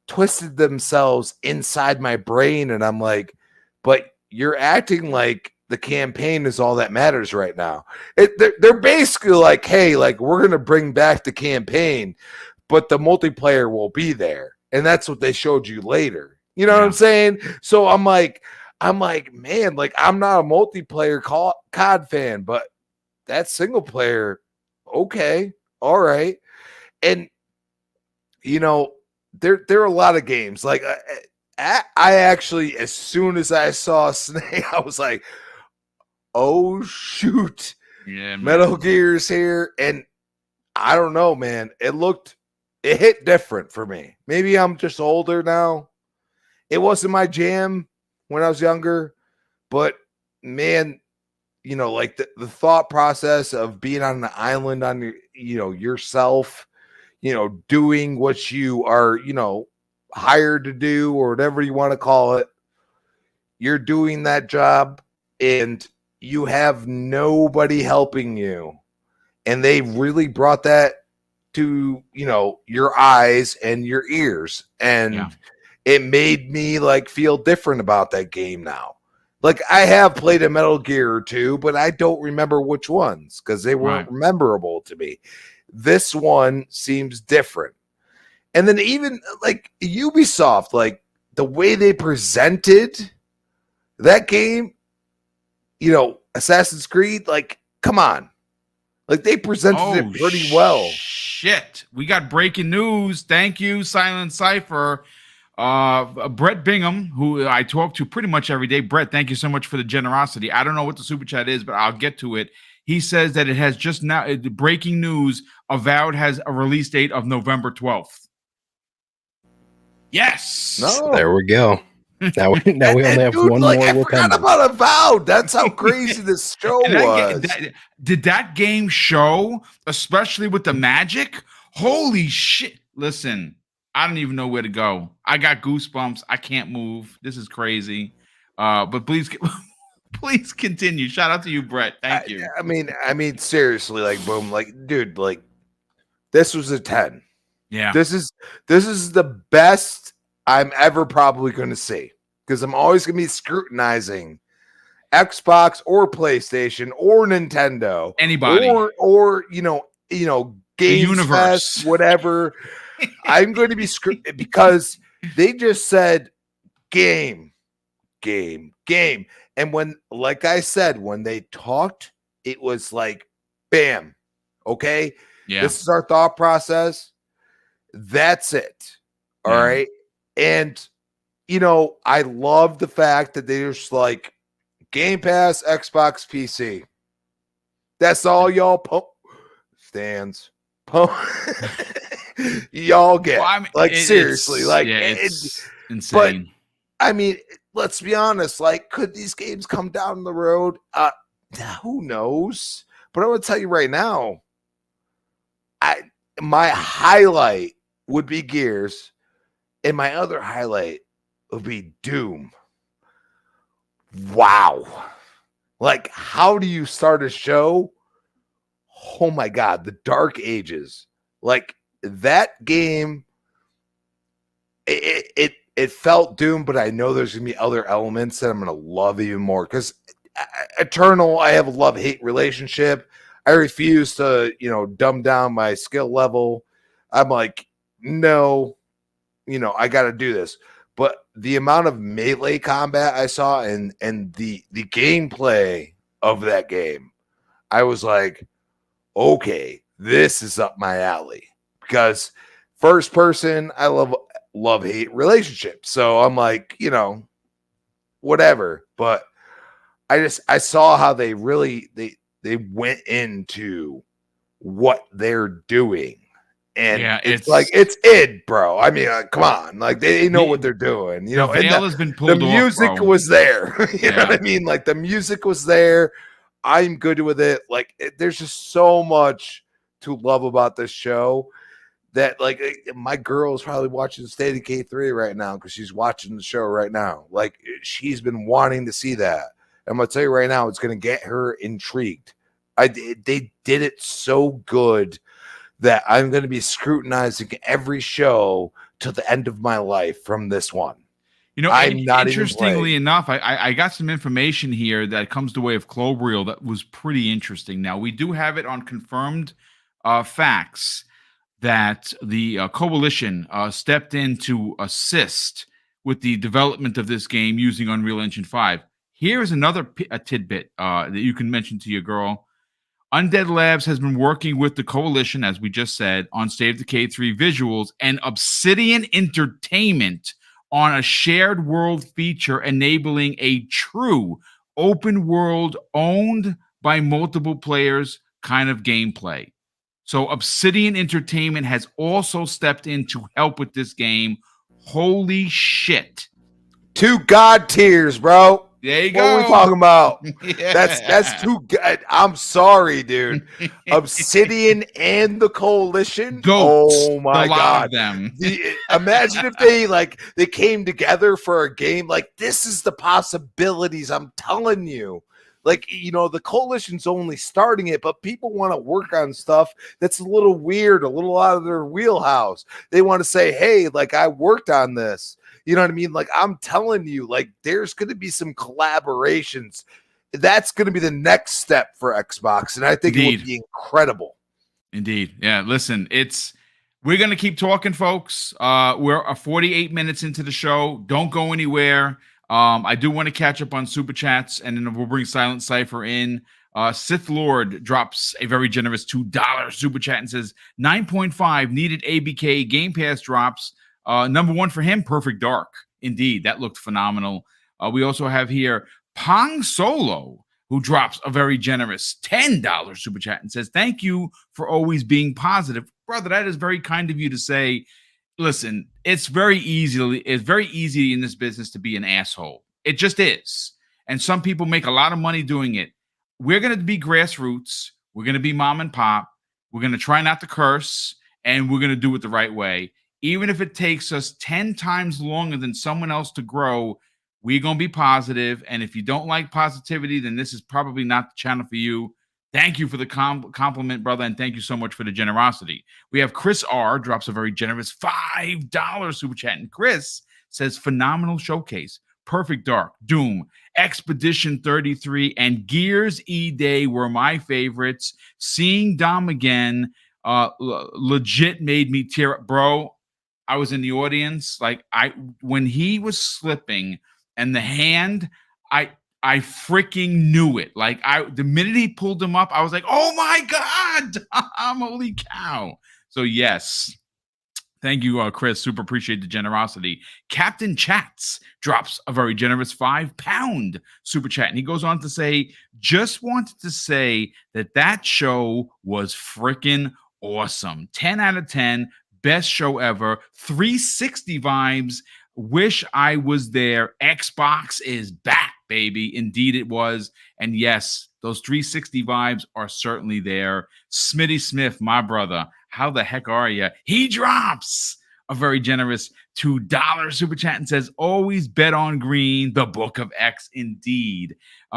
twisted themselves inside my brain, and I'm like, but you're acting like the campaign is all that matters right now. They're basically like, hey, like we're gonna bring back the campaign, but the multiplayer will be there, and that's what they showed you later. You know what I'm saying? So I'm like, man, like I'm not a multiplayer COD fan, but that single player, okay, all right. And there are a lot of games. Like I actually, as soon as I saw Snake, I was like, "Oh shoot, yeah, man. Metal Gear's here." And I don't know, man. It hit different for me. Maybe I'm just older now. It wasn't my jam when I was younger, but man, like the thought process of being on an island on yourself. Doing what you are, hired to do, or whatever you want to call it. You're doing that job and you have nobody helping you. And they really brought that to, your eyes and your ears. And it made me like feel different about that game now. Like I have played a Metal Gear or two, but I don't remember which ones because they weren't memorable to me. This one seems different. And then even like Ubisoft, like the way they presented that game, Assassin's Creed, like, come on. Like they presented it pretty well. Shit. We got breaking news. Thank you, Silent Cypher. Brett Bingham, who I talk to pretty much every day. Brett, thank you so much for the generosity. I don't know what the super chat is, but I'll get to it. He says that it has just now, breaking news, Avowed has a release date of November 12th. Yes. No. So there we go. Now we only have one more. I forgot about Avowed. That's how crazy this show was. Did that game show, especially with the magic? Holy shit. Listen, I don't even know where to go. I got goosebumps. I can't move. This is crazy. But please, please continue. Shout out to you, Brett. Thank you. I mean, seriously, like, boom, like, dude, like, this was a 10. Yeah. This is the best I'm ever probably going to see, because I'm always going to be scrutinizing Xbox or PlayStation or Nintendo, anybody, or Games Fest, whatever. I'm going to be because they just said game. And when, like I said, when they talked, it was like, bam. Okay. Yeah. This is our thought process. That's it. All right. And, I love the fact that they're just like Game Pass, Xbox, PC. That's all y'all stands. Y'all get. Well, I mean, like, seriously. Like, it's insane. But, I mean, let's be honest. Like, could these games come down the road? Who knows? But I'm going to tell you right now, my highlight would be Gears, and my other highlight would be Doom. Wow. Like, how do you start a show? Oh my God, the Dark Ages. Like, that game, it felt Doom, but I know there's gonna be other elements that I'm gonna love even more, because Eternal, I have a love-hate relationship. I refuse to, dumb down my skill level. I'm like, no, I got to do this. But the amount of melee combat I saw and the gameplay of that game, I was like, okay, this is up my alley. Because first person, I love-hate relationship. So I'm like, whatever. But I saw how they really they went into what they're doing. And it's like, it's id, bro. I mean, come on. Like, they know what they're doing. The veil has been pulled off, the music was there. You know what I mean? Like, the music was there. I'm good with it. Like, there's just so much to love about this show that, like, my girl is probably watching State of Decay 3 right now because she's watching the show right now. Like, she's been wanting to see that. I'm going to tell you right now, it's going to get her intrigued. They did it so good that I'm going to be scrutinizing every show to the end of my life from this one. I'm not interestingly enough, I got some information here that comes the way of Clobriel that was pretty interesting. Now, we do have it on confirmed facts that the Coalition stepped in to assist with the development of this game using Unreal Engine 5. Here's another tidbit that you can mention to your girl. Undead Labs has been working with the Coalition, as we just said, on State of Decay 3 visuals, and Obsidian Entertainment on a shared world feature enabling a true open world owned by multiple players kind of gameplay. So Obsidian Entertainment has also stepped in to help with this game. Holy shit. 2 God tiers, bro. There you go. What are we talking about? That's too good. I'm sorry, dude. Obsidian and the Coalition. Goats. Oh my God. Them. Imagine if they came together for a game. Like, this is the possibilities. I'm telling you. Like, the Coalition's only starting it, but people want to work on stuff that's a little weird, a little out of their wheelhouse. They want to say, hey, like, I worked on this. You know what I mean? Like, I'm telling you, like, there's going to be some collaborations. That's going to be the next step for Xbox, and I think it would be incredible. Indeed. Yeah, listen, we're going to keep talking, folks. We're 48 minutes into the show. Don't go anywhere. I do want to catch up on Super Chats, and then we'll bring Silent Cypher in. Sith Lord drops a very generous $2 Super Chat and says, 9.5 needed ABK Game Pass drops. Number 1 for him, Perfect Dark. Indeed, that looked phenomenal. We also have here Pong Solo, who drops a very generous $10 Super Chat and says, thank you for always being positive. Brother, that is very kind of you to say. Listen, it's very easy in this business to be an asshole. It just is. And some people make a lot of money doing it. We're going to be grassroots. We're going to be mom and pop. We're going to try not to curse, and we're going to do it the right way. Even if it takes us 10 times longer than someone else to grow, we're going to be positive. And if you don't like positivity, then this is probably not the channel for you. Thank you for the compliment, brother, and thank you so much for the generosity. We have Chris R. drops a very generous $5 super chat. And Chris says, phenomenal showcase. Perfect Dark, Doom, Expedition 33, and Gears E-Day were my favorites. Seeing Dom again legit made me tear up. Bro, I was in the audience. Like, when he was slipping and the hand, I freaking knew it. Like, the minute he pulled him up, I was like, oh my God, holy cow. So yes. Thank you, Chris. Super appreciate the generosity. Captain Chats drops a very generous £5 super chat. And he goes on to say, just wanted to say that show was freaking awesome. 10 out of 10. Best show ever. 360 vibes. Wish I was there. Xbox is back, baby. Indeed it was. And yes, those 360 vibes are certainly there. Smitty Smith, my brother, how the heck are you? He drops a very generous $2 super chat and says, always bet on green, the Book of X, indeed.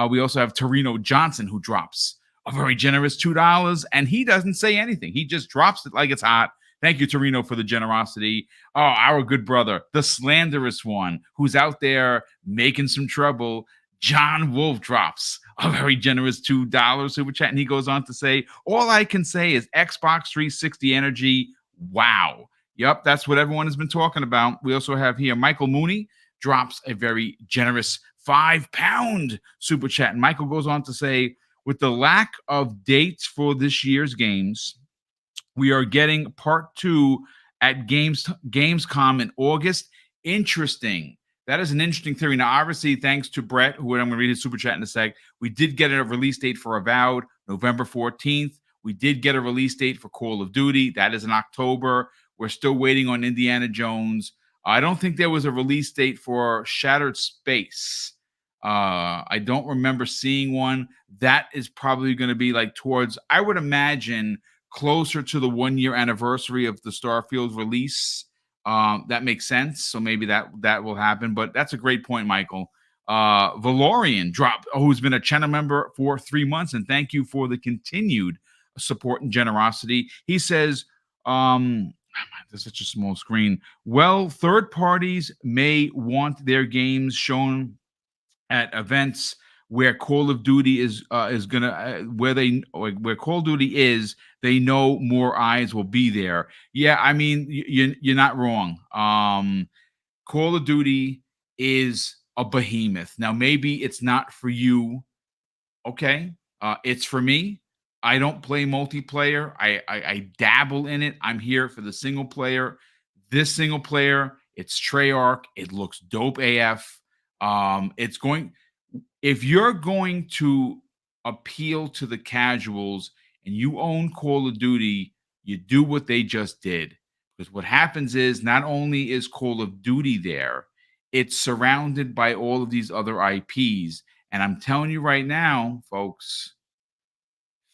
We also have Torino Johnson, who drops a very generous $2, and he doesn't say anything. He just drops it like it's hot. Thank you, Torino, for the generosity. Oh, our good brother, the slanderous one, who's out there making some trouble. John Wolf drops a very generous $2 super chat, and he goes on to say, all I can say is Xbox 360 energy. Wow. Yep, that's what everyone has been talking about. We also have here Michael Mooney drops a very generous £5 super chat. And Michael goes on to say, with the lack of dates for this year's games, we are getting part 2 at Gamescom in August. Interesting. That is an interesting theory. Now, obviously, thanks to Brett, who I'm going to read his super chat in a sec, we did get a release date for Avowed, November 14th. We did get a release date for Call of Duty. That is in October. We're still waiting on Indiana Jones. I don't think there was a release date for Shattered Space. I don't remember seeing one. That is probably going to be like towards, I would imagine, closer to the 1-year anniversary of the Starfield release. That makes sense. So maybe that will happen. But that's a great point, Michael. Valorian dropped, who's been a channel member for 3 months, and thank you for the continued support and generosity. He says, there's such a small screen. Well, third parties may want their games shown at events where Call of Duty is gonna where Call of Duty is, they know more eyes will be there. Yeah, I mean, you're not wrong. Call of Duty is a behemoth. Now, maybe it's not for you. Okay, it's for me. I don't play multiplayer. I dabble in it. I'm here for the single player. This single player, it's Treyarch. It looks dope AF. If you're going to appeal to the casuals and you own Call of Duty, you do what they just did. Because what happens is not only is Call of Duty there, it's surrounded by all of these other IPs. And I'm telling you right now, folks,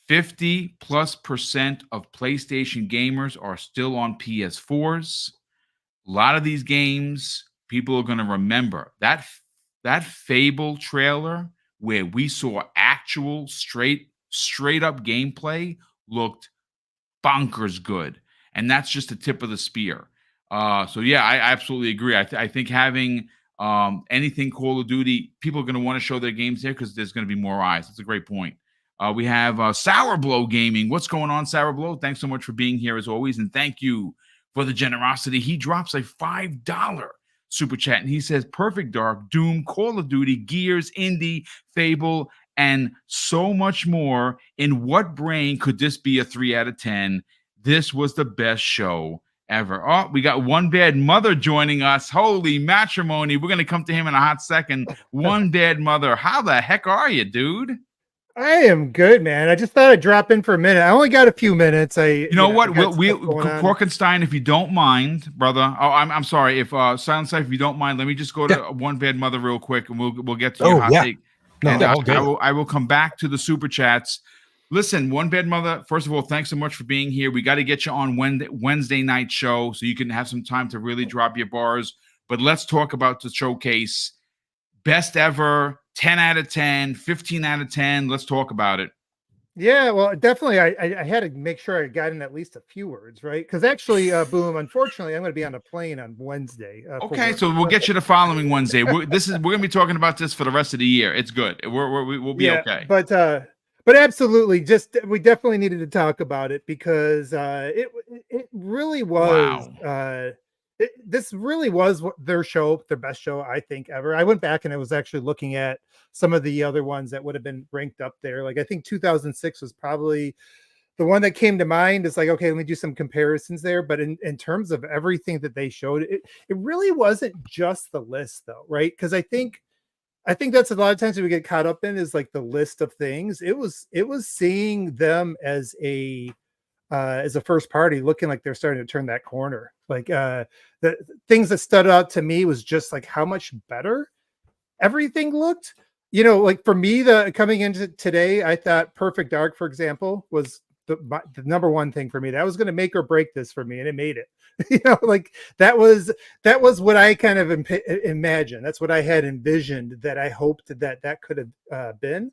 50+% of PlayStation gamers are still on PS4s. A lot of these games, people are going to remember that Fable trailer where we saw actual straight up gameplay looked bonkers good. And that's just the tip of the spear. So yeah, I absolutely agree. I think having anything Call of Duty, people are going to want to show their games there because there's going to be more eyes. That's a great point. We have Sour Blow Gaming. What's going on, Sour Blow? Thanks so much for being here as always. And thank you for the generosity. He drops a $5 super chat. And he says, Perfect Dark, Doom, Call of Duty, Gears, Indie, Fable, and so much more. In what brain could this be a 3 out of 10? This was the best show ever. Oh, we got One Bad Mother joining us. Holy matrimony. We're going to come to him in a hot second. One Bad Mother. How the heck are you, dude? I am good, man. I just thought I'd drop in for a minute. I only got a few minutes. You know what? Korkenstein, if you don't mind, brother. Oh, I'm sorry. If Silent Life, if you don't mind, let me just go to One Bad Mother real quick, and we'll get to your hot take. No, and I will come back to the super chats. Listen, One Bad Mother, first of all, thanks so much for being here. We got to get you on Wednesday night show so you can have some time to really drop your bars. But let's talk about the showcase. Best ever, 10 out of 10, 15 out of 10. Let's talk about it. Yeah, well, definitely. I had to make sure I got in at least a few words, right? Because actually, Boom, unfortunately, I'm going to be on a plane on Wednesday. Okay, so we'll get you the following Wednesday. We're going to be talking about this for the rest of the year. It's good. We'll be okay. But absolutely, we definitely needed to talk about it because it really was. Wow. This really was their show, their best show, I think, ever. I went back and I was actually looking at some of the other ones that would have been ranked up there. Like I think 2006 was probably the one that came to mind. It's like, okay, let me do some comparisons there. But in terms of everything that they showed, it really wasn't just the list though, right? Because I think that's a lot of times we get caught up in is like the list of things. It was seeing them as a first party looking like they're starting to turn that corner. Like the things that stood out to me was just like how much better everything looked. You know, like for me, coming into today, I thought Perfect Dark, for example, was the number one thing for me. That was going to make or break this for me, and it made it. You know, like that was what I kind of imagined. That's what I had envisioned that I hoped that could have been.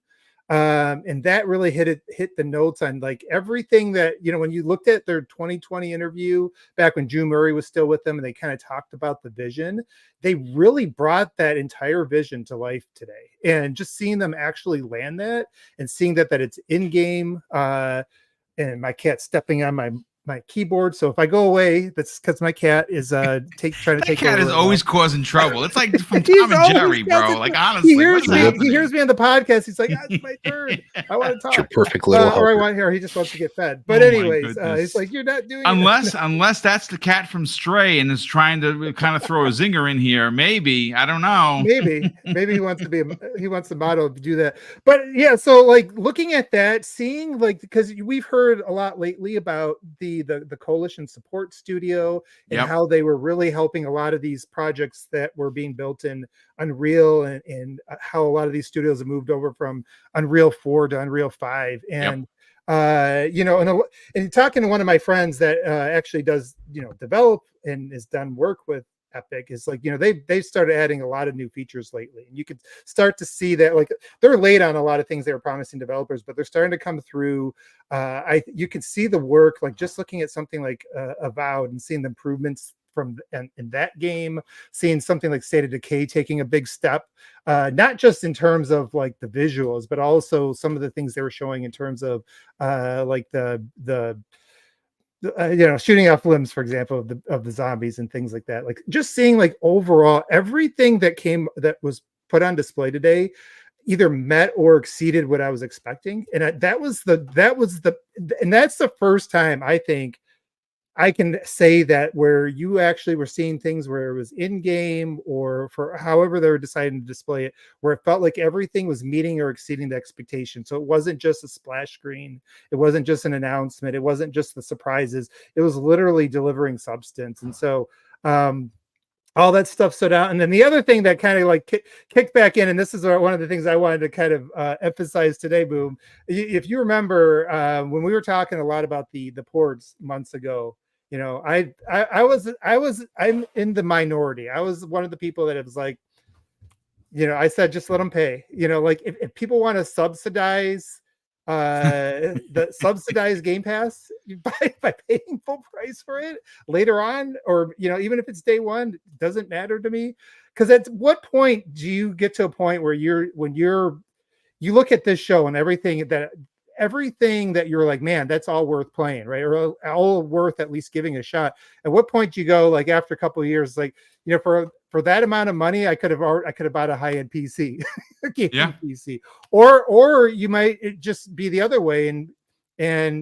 And that really hit the notes on like everything that, you know, when you looked at their 2020 interview back when Drew Murray was still with them and they kind of talked about the vision, they really brought that entire vision to life today. And just seeing them actually land that and seeing that it's in game, and my cat stepping on my keyboard. So if I go away, that's because my cat is trying to take over. That cat is always causing trouble. It's like from Tom and Jerry, bro. Like honestly, he hears me on the podcast. He's like, it's my turn. I want to talk. Your perfect little or I want here. He just wants to get fed. But anyways, he's like, you're not doing unless that's the cat from Stray and is trying to kind of throw a zinger in here. Maybe, I don't know. Maybe he wants the model to do that. But yeah, so like looking at that, seeing like, because we've heard a lot lately about the Coalition Support Studio and how they were really helping a lot of these projects that were being built in Unreal and how a lot of these studios have moved over from Unreal 4 to Unreal 5. And you know, and talking to one of my friends that actually does, you know, develop and has done work with Epic, is like, you know, they started adding a lot of new features lately, and you could start to see that like they're late on a lot of things they were promising developers, but they're starting to come through. You can see the work, like just looking at something like Avowed and seeing the improvements from in that game, seeing something like State of Decay taking a big step, not just in terms of like the visuals, but also some of the things they were showing in terms of like the you know, shooting off limbs, for example, of the zombies and things like that. Like just seeing like overall everything that was put on display today either met or exceeded what I was expecting. And and that's the first time I think I can say that where you actually were seeing things where it was in game or for however they were deciding to display it, where it felt like everything was meeting or exceeding the expectation. So it wasn't just a splash screen. It wasn't just an announcement. It wasn't just the surprises. It was literally delivering substance. And so all that stuff stood out. And then the other thing that kind of like kicked back in, and this is one of the things I wanted to kind of emphasize today, Boom. If you remember when we were talking a lot about the ports months ago, you know, I'm in the minority. I was one of the people that it was like, you know, I said, just let them pay, you know, like if people want to subsidize the subsidized Game Pass by paying full price for it later on, or, you know, even if it's day one, it doesn't matter to me. Because at what point do you get to a point where you look at this show and everything that you're like, man, that's all worth playing, right? Or all worth at least giving a shot. At what point do you go, like after a couple of years, like, you know, for that amount of money, I could have bought a high-end PC, PC, or you might just be the other way and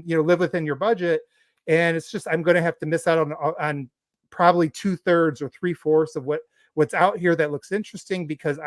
you know, live within your budget. And it's just, I'm going to have to miss out on probably 2/3 or 3/4 of what's out here that looks interesting because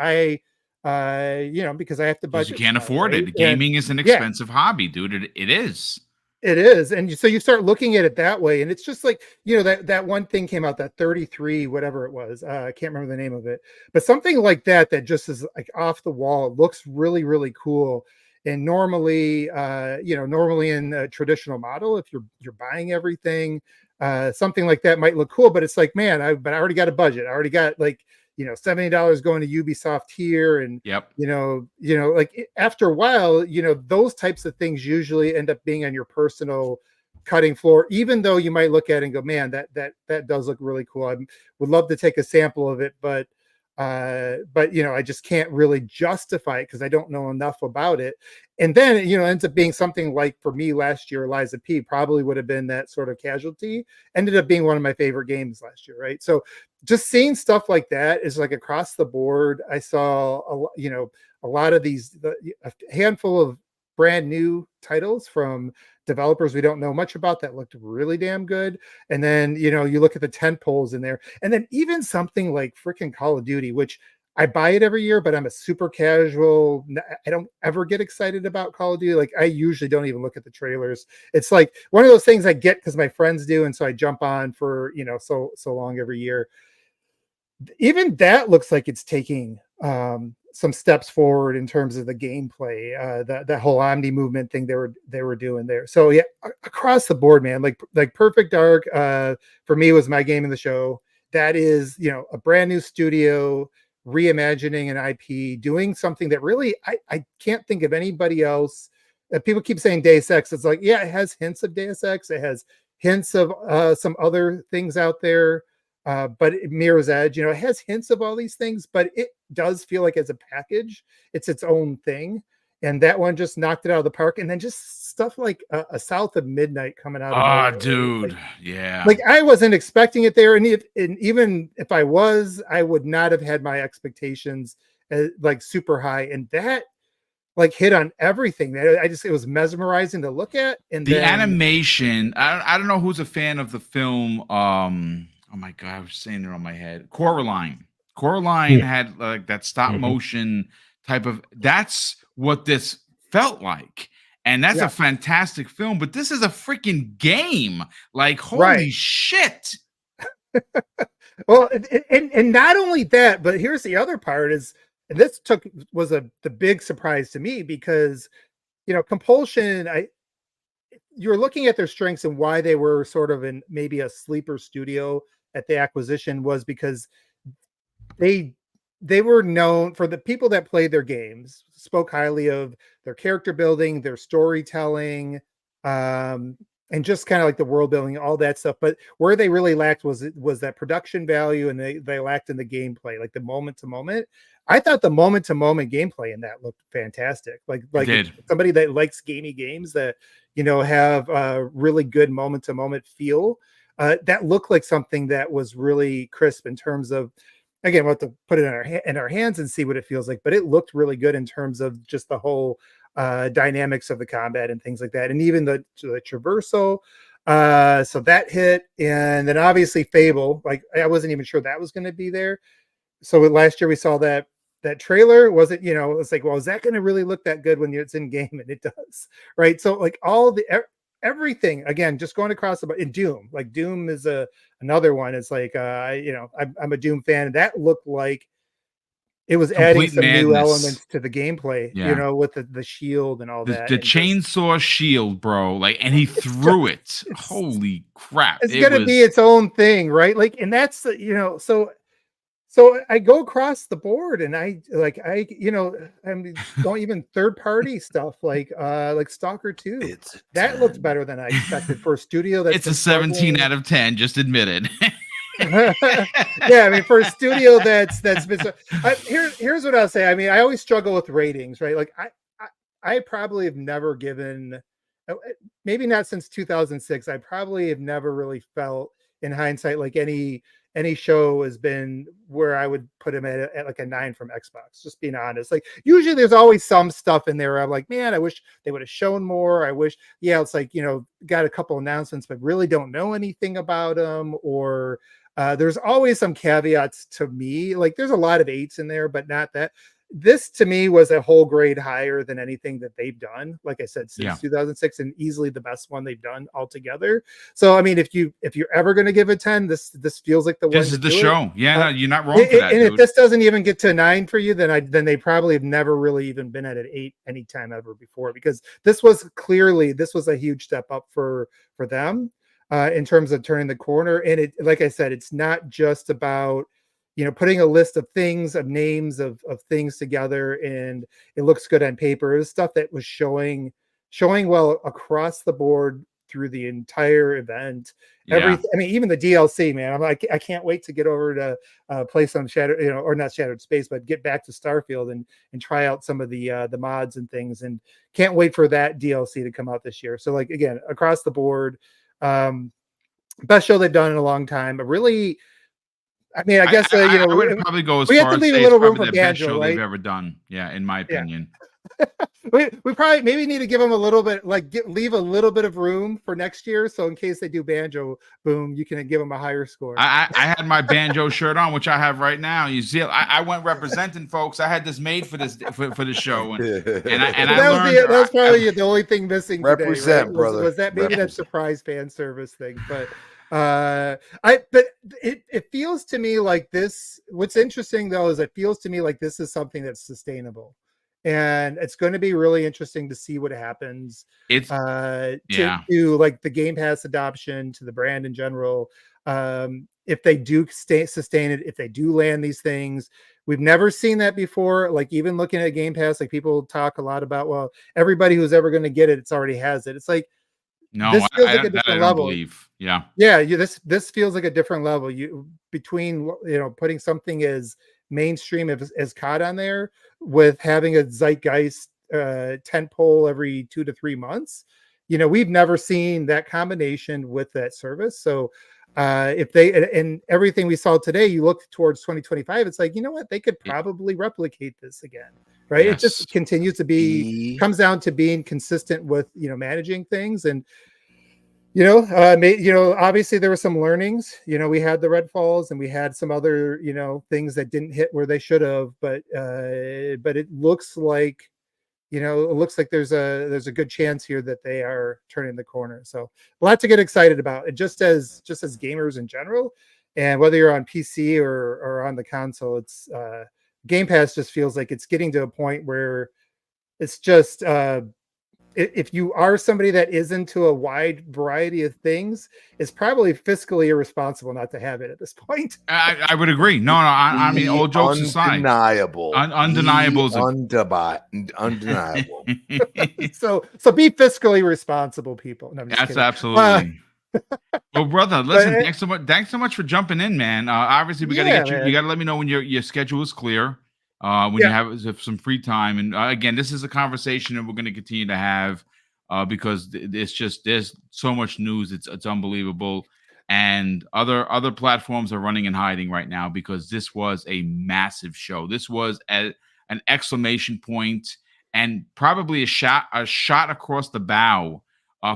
you know, because I have to budget. You can't afford it. Gaming is an expensive hobby, dude. It is. It is. And so you start looking at it that way. And it's just like, you know, that one thing came out, that 33, whatever it was. I can't remember the name of it, but something like that just is like off the wall. It looks really, really cool. And normally, normally in a traditional model, if you're buying everything, something like that might look cool, but it's like, man, I already got a budget. I already got like, $70 going to Ubisoft here. And, like after a while, those types of things usually end up being on your personal cutting floor, even though you might look at it and go, man, that does look really cool. I would love to take a sample of it, but I just can't really justify it because I don't know enough about it. And then it ends up being something like, for me last year, Liza P probably would have been that sort of casualty. Ended up being one of my favorite games last year, right? So just seeing stuff like that is like across the board. I saw a lot of these, a handful of brand new titles from developers we don't know much about that looked really damn good. And then you look at the tent poles in there, and then even something like freaking Call of Duty, which I buy it every year, but I'm a super casual. I don't ever get excited about Call of Duty. Like I usually don't even look at the trailers. It's like one of those things I get because my friends do, and so I jump on for so long every year. Even that looks like it's taking some steps forward in terms of the gameplay, that whole Omni movement thing they were doing there. So yeah, across the board, man, like Perfect Dark for me was my game of the show. That is a brand new studio reimagining an IP, doing something that really I can't think of anybody else. People keep saying Deus Ex. It's like, yeah, it has hints of Deus Ex. It has hints of some other things out there. But Mirror's Edge, it has hints of all these things, but it does feel like as a package, it's its own thing. And that one just knocked it out of the park. And then just stuff like a South of Midnight coming out of nowhere. Dude, like I wasn't expecting it there, and even if I was, I would not have had my expectations like super high, and that like hit on everything. It was mesmerizing to look at. And the animation, I don't know who's a fan of the film. Oh my God, I was saying it on my head. Coraline had like that stop motion type of, that's what this felt like. And that's a fantastic film, but this is a freaking game. Like, holy shit. Well, and not only that, but here's the other part is, and this was the big surprise to me because, Compulsion, you're looking at their strengths and why they were sort of in maybe a sleeper studio at the acquisition was because they were known for, the people that played their games spoke highly of their character building, their storytelling, and just kind of like the world building, all that stuff. But where they really lacked was that production value, and they lacked in the gameplay, like the moment to moment. I thought the moment to moment gameplay in that looked fantastic. Like somebody that likes gamey games that have a really good moment to moment feel. That looked like something that was really crisp in terms of, again, we'll have to put it in our hands and see what it feels like, but it looked really good in terms of just the whole dynamics of the combat and things like that. And even the traversal. So that hit. And then obviously Fable, like I wasn't even sure that was going to be there. So last year we saw that trailer. Was it, it's like, well, is that going to really look that good when it's in game? And it does. Right. So like all the, everything, again, just going across in Doom, like Doom is another one. It's like, I'm a Doom fan, and that looked like it was adding some new elements to the gameplay, with the shield and all that. The chainsaw shield, bro. Like, and he threw it. Holy crap. It's going to be its own thing, right? Like, and that's, so I go across the board, and I'm going even third party stuff like Stalker 2. That looked better than I expected for a studio that's, it's a 17 out of 10, just admit it. Yeah, I mean, for a studio that's been here's what I'll say. I mean, I always struggle with ratings, right? Like I probably have never given, maybe not since 2006, I probably have never really felt in hindsight like any show has been where I would put him at like a 9 from Xbox, just being honest. Like usually there's always some stuff in there where I'm like, man, I wish they would have shown more. I wish, it's like, got a couple announcements, but really don't know anything about them. Or there's always some caveats to me. Like there's a lot of 8s in there, but not that. this to me was a whole grade higher than anything that they've done. Like I said, since 2006, and easily the best one they've done altogether. So I mean, if you're ever going to give a 10, this feels like the one. This is the show. No, you're not wrong for that. And if this doesn't even get to 9 for you, then they probably have never really even been at an 8 anytime ever before, because this was a huge step up for them in terms of turning the corner. And it, like I said, it's not just about putting a list of things, of names, of things together, and it looks good on paper. It was stuff that was showing well across the board through the entire event. I mean, even the DLC, man. I'm like, I can't wait to get over to play some Shattered, or not Shattered Space, but get back to Starfield and try out some of the mods and things. And can't wait for that DLC to come out this year. So, like, again, across the board, best show they've done in a long time. But really, I mean, I guess I would probably go as we far have to as leave say a little it's room probably for the best Banjo, show right? they've ever done. Yeah, in my opinion. We probably maybe need to give them a little bit, leave a little bit of room for next year. So in case they do Banjo, boom, you can give them a higher score. I had my Banjo shirt on, which I have right now. You see, I went representing, folks. I had this made for this for the show, and that was probably the only thing missing. Represent, today, right? brother. Was that maybe that surprise fan service thing? But it feels to me like this. What's interesting though is it feels to me like this is something that's sustainable. And it's going to be really interesting to see what happens. It's to like the Game Pass adoption, to the brand in general. If they do sustain it, if they do land these things, we've never seen that before. Like, even looking at Game Pass, like, people talk a lot about, well, everybody who's ever going to get it, it's already has it. It's like, no, this feels like a different level. Believe. Yeah. This feels like a different level. Between putting something as mainstream as COD on there, with having a zeitgeist tentpole every 2 to 3 months, we've never seen that combination with that service. So if they, and everything we saw today, you look towards 2025, it's like, what, they could probably replicate this again, right? Yes. It just continues to comes down to being consistent with managing things. And obviously there were some learnings. We had the Redfalls and we had some other, things that didn't hit where they should have. But it looks like, there's a good chance here that they are turning the corner. So a lot to get excited about. And just as gamers in general, and whether you're on PC or on the console, it's Game Pass just feels like it's getting to a point where it's just if you are somebody that is into a wide variety of things, it's probably fiscally irresponsible not to have it at this point. I would agree. No, I mean, all jokes aside, undeniable. Undeniable is undeniable. So be fiscally responsible, people. No, that's absolutely. Well, brother, listen, thanks so much for jumping in, man. Obviously, we got to get you. You got to let me know when your schedule is clear. When you have some free time. And again, this is a conversation that we're going to continue to have because there's so much news. It's unbelievable. And other platforms are running and hiding right now because this was a massive show. This was an exclamation point and probably a shot across the bow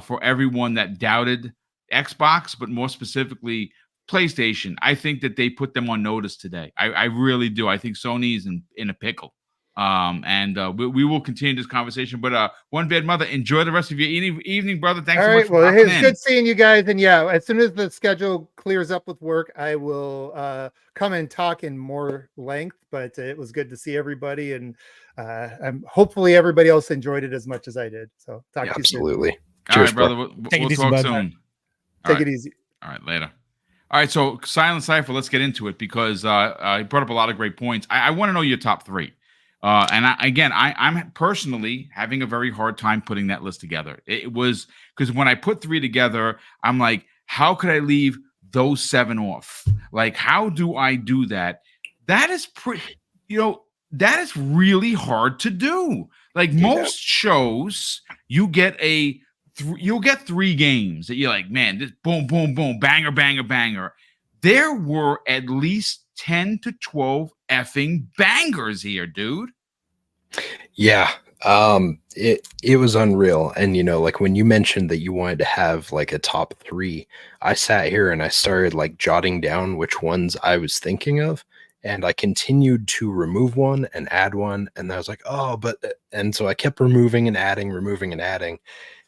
for everyone that doubted Xbox, but more specifically PlayStation. I think that they put them on notice today. I really do. I think Sony's in a pickle. And we will continue this conversation. But One Bad Mother, enjoy the rest of your evening, brother. Thanks so much. Well, it's good seeing you guys. And as soon as the schedule clears up with work, I will come and talk in more length. But it was good to see everybody, and hopefully everybody else enjoyed it as much as I did. So talk to you soon. Absolutely. All right, brother. We'll talk soon. Take it easy. All right, later. All right, so Silent Cypher, let's get into it because he brought up a lot of great points. I want to know your top three. And I'm personally having a very hard time putting that list together. It was because when I put three together, I'm like, how could I leave those 7 off? Like, how do I do that? That is that is really hard to do. Like most shows, you'll get 3 games that you're like, man, this boom, boom, boom, banger, banger, banger. There were at least 10 to 12 effing bangers here, dude. Yeah. It was unreal. And like when you mentioned that you wanted to have like a top 3, I sat here and I started like jotting down which ones I was thinking of. And I continued to remove one and add one. And I was like, oh, and so I kept removing and adding.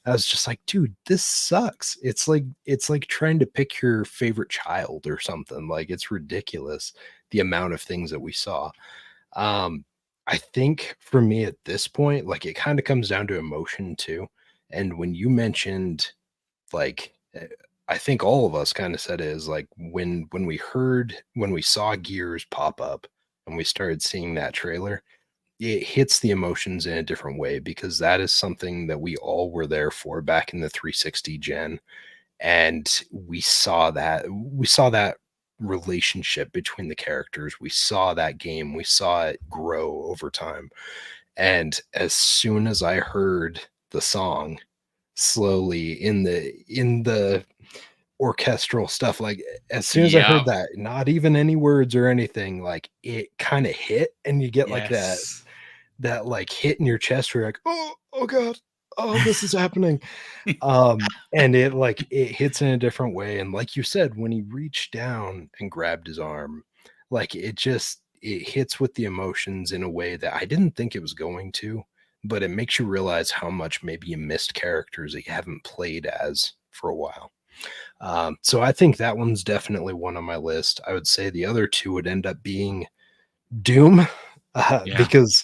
I was just like, dude, this sucks. It's like trying to pick your favorite child or something. Like, it's ridiculous, the amount of things that we saw. I think for me at this point, like, it kind of comes down to emotion too. And when you mentioned, like, I think all of us kind of said it is like when we saw Gears pop up and we started seeing that trailer, it hits the emotions in a different way, because that is something that we all were there for back in the 360 gen. And we saw that relationship between the characters. We saw that game. We saw it grow over time. And as soon as I heard the song slowly in the orchestral stuff, like, as soon as I heard that, not even any words or anything, like, it kind of hit, and you get like that like hit in your chest where you're like, oh god, oh, this is happening. And it hits in a different way. And like you said, when he reached down and grabbed his arm, like, it hits with the emotions in a way that I didn't think it was going to, but it makes you realize how much maybe you missed characters that you haven't played as for a while. So I think that one's definitely one on my list. I would say the other two would end up being Doom, because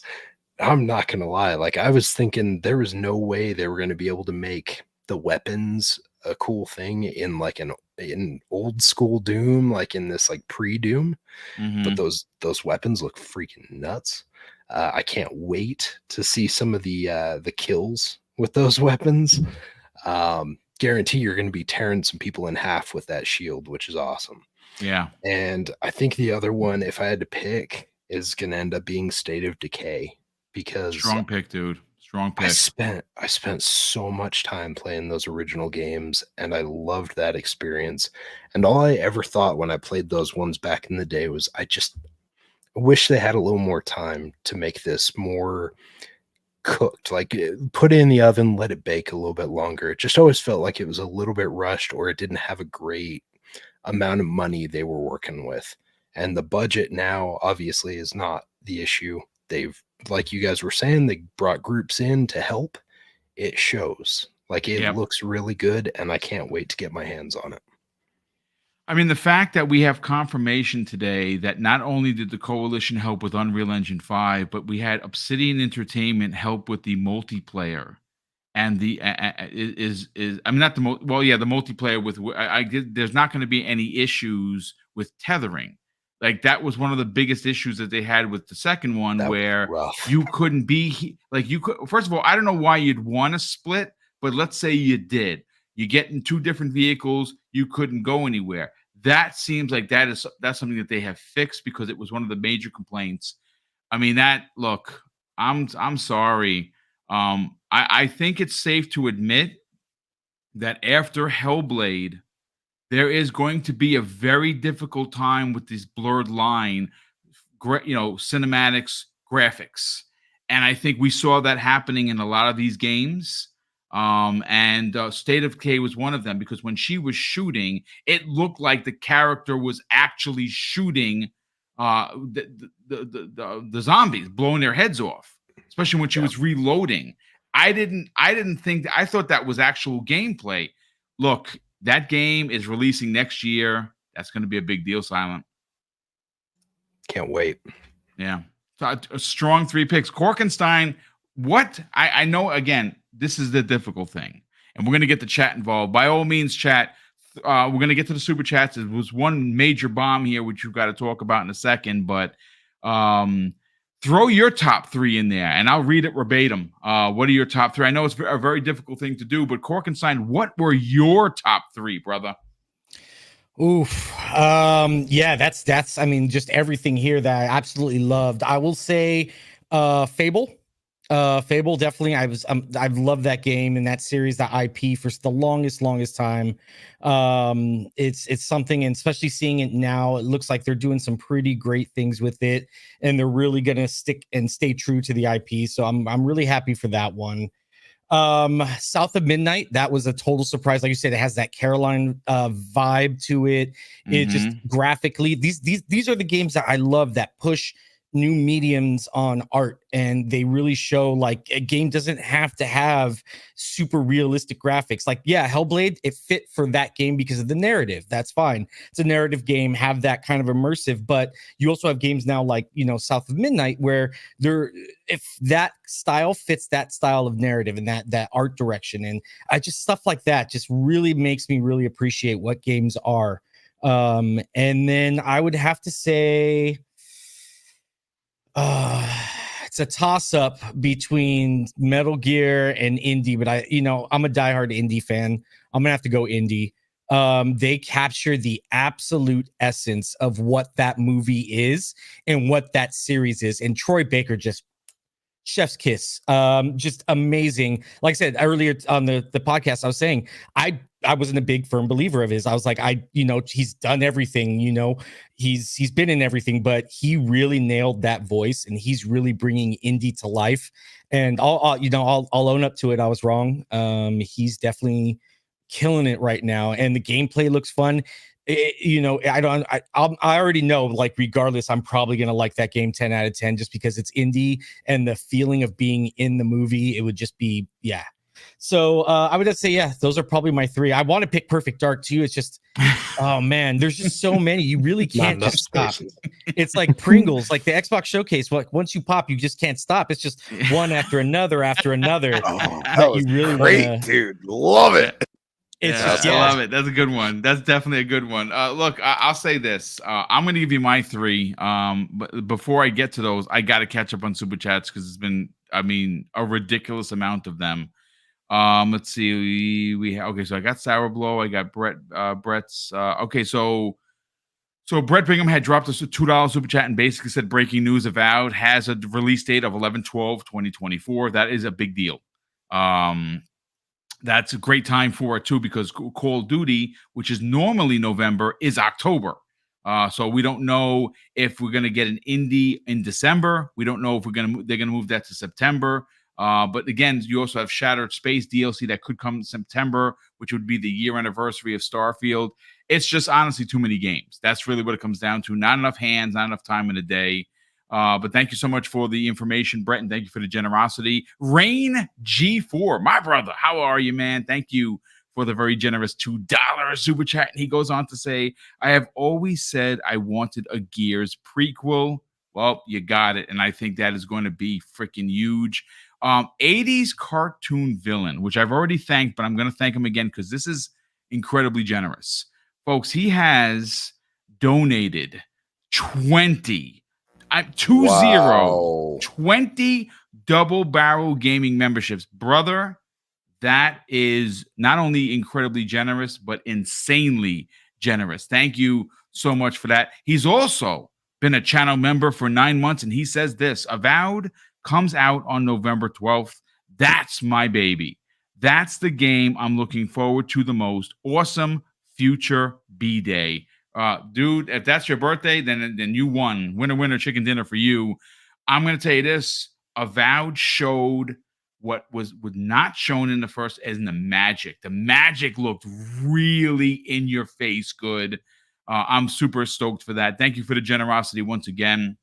I'm not going to lie, like, I was thinking there was no way they were going to be able to make the weapons a cool thing in like in old school Doom, like in this like pre-Doom. But those weapons look freaking nuts. I can't wait to see some of the kills with those weapons. Guarantee you're going to be tearing some people in half with that shield, which is awesome. Yeah. And I think the other one, if I had to pick, is going to end up being State of Decay, because strong pick, dude. Strong pick. I spent so much time playing those original games, and I loved that experience. And all I ever thought when I played those ones back in the day was, I wish they had a little more time to make this more cooked, like, put it in the oven, let it bake a little bit longer. It just always felt like it was a little bit rushed, or it didn't have a great amount of money they were working with. And the budget now obviously is not the issue. They've, like you guys were saying, they brought groups in to help. It shows. Like, it looks really good, and I can't wait to get my hands on it. I mean, the fact that we have confirmation today that not only did the Coalition help with Unreal Engine 5, but we had Obsidian Entertainment help with the multiplayer. And the I mean, not the the multiplayer with there's not going to be any issues with tethering. Like, that was one of the biggest issues that they had with the second one, where you couldn't be like, you could. First of all, I don't know why you'd want to split, but let's say you did. You get in two different vehicles, you couldn't go anywhere. That seems like that's something that they have fixed, because it was one of the major complaints. I mean, I'm sorry. I think it's safe to admit that after Hellblade, there is going to be a very difficult time with this blurred line, cinematics, graphics. And I think we saw that happening in a lot of these games. And State of Decay was one of them, because when she was shooting, it looked like the character was actually shooting the zombies, blowing their heads off, especially when she was reloading. I thought that was actual gameplay. Look, that game is releasing next year. That's going to be a big deal, Silent. Can't wait. Yeah. So a strong 3 picks. Korkenstein, what? I know, again, this is the difficult thing. And we're going to get the chat involved. By all means, chat. We're going to get to the super chats. There was one major bomb here, which you've got to talk about in a second. But throw your top 3 in there, and I'll read it verbatim. What are your top 3? I know it's a very difficult thing to do, but Korkenstein, what were your top 3, brother? Oof. Yeah, that's I mean, just everything here that I absolutely loved. I will say Fable. Fable, definitely. I've loved that game and that series, that IP, for the longest time. It's something, and especially seeing it now, it looks like they're doing some pretty great things with it, and they're really gonna stick and stay true to the IP. So I'm really happy for that one. South of Midnight, that was a total surprise. Like you said, it has that Caroline vibe to it. It just graphically, these are the games that I love that push new mediums on art, and they really show like a game doesn't have to have super realistic graphics. Like, yeah, Hellblade, it fit for that game because of the narrative. That's fine. It's a narrative game, have that kind of immersive, but you also have games now like, you know, South of Midnight, where if that style fits that style of narrative and that art direction, and I just stuff like that just really makes me really appreciate what games are. And then I would have to say it's a toss-up between Metal Gear and indie, but I'm a diehard indie fan. I'm gonna have to go indie. They capture the absolute essence of what that movie is and what that series is, and Troy Baker just chef's kiss. Just amazing. Like I said earlier on the podcast, I was saying I wasn't a big firm believer of his. I was like, he's done everything, he's been in everything, but he really nailed that voice, and he's really bringing indie to life. And I'll own up to it. I was wrong. He's definitely killing it right now, and the gameplay looks fun. I already know, like, regardless, I'm probably gonna like that game 10 out of 10 just because it's indie, and the feeling of being in the movie, it would just be, yeah. So I would just say, yeah, those are probably my three. I want to pick Perfect Dark too. It's just, oh man, there's just so many. You really can't just stop. It's like Pringles, like the Xbox Showcase. Like, once you pop, you just can't stop. It's just one after another after another. That was you really great, dude. Love it. I love it. That's a good one. That's definitely a good one. Look, I'll say this. I'm going to give you my three. But before I get to those, I got to catch up on Super Chats because it's been, a ridiculous amount of them. Let's see. Okay, so I got Sour Blow. I got Brett's. Okay, so Brett Bingham had dropped us a $2 Super Chat and basically said, breaking news, Avowed has a release date of 11/12/2024. That is a big deal. That's a great time for it too, because Call of Duty, which is normally November, is October. So we don't know if we're going to get an indie in December. We don't know if they're going to move that to September. But again, you also have Shattered Space DLC that could come in September, which would be the year anniversary of Starfield. It's just honestly too many games. That's really what it comes down to. Not enough hands, not enough time in a day. But thank you so much for the information, Brett, and thank you for the generosity. Rain G4, my brother, how are you, man? Thank you for the very generous $2 Super Chat. And he goes on to say, I have always said I wanted a Gears prequel. Well, you got it. And I think that is going to be freaking huge. 80s cartoon villain, which I've already thanked, but I'm going to thank him again because this is incredibly generous. Folks, he has donated 20 double barrel gaming memberships. Brother, that is not only incredibly generous, but insanely generous. Thank you so much for that. He's also been a channel member for 9 months, and he says this: Avowed comes out on November 12th. That's my baby. That's the game I'm looking forward to the most. Awesome future B-Day. Dude, if that's your birthday, then you won. Winner, chicken dinner for you. I'm going to tell you this. Avowed showed what was not shown in the first, as in the magic. The magic looked really in your face good. I'm super stoked for that. Thank you for the generosity once again.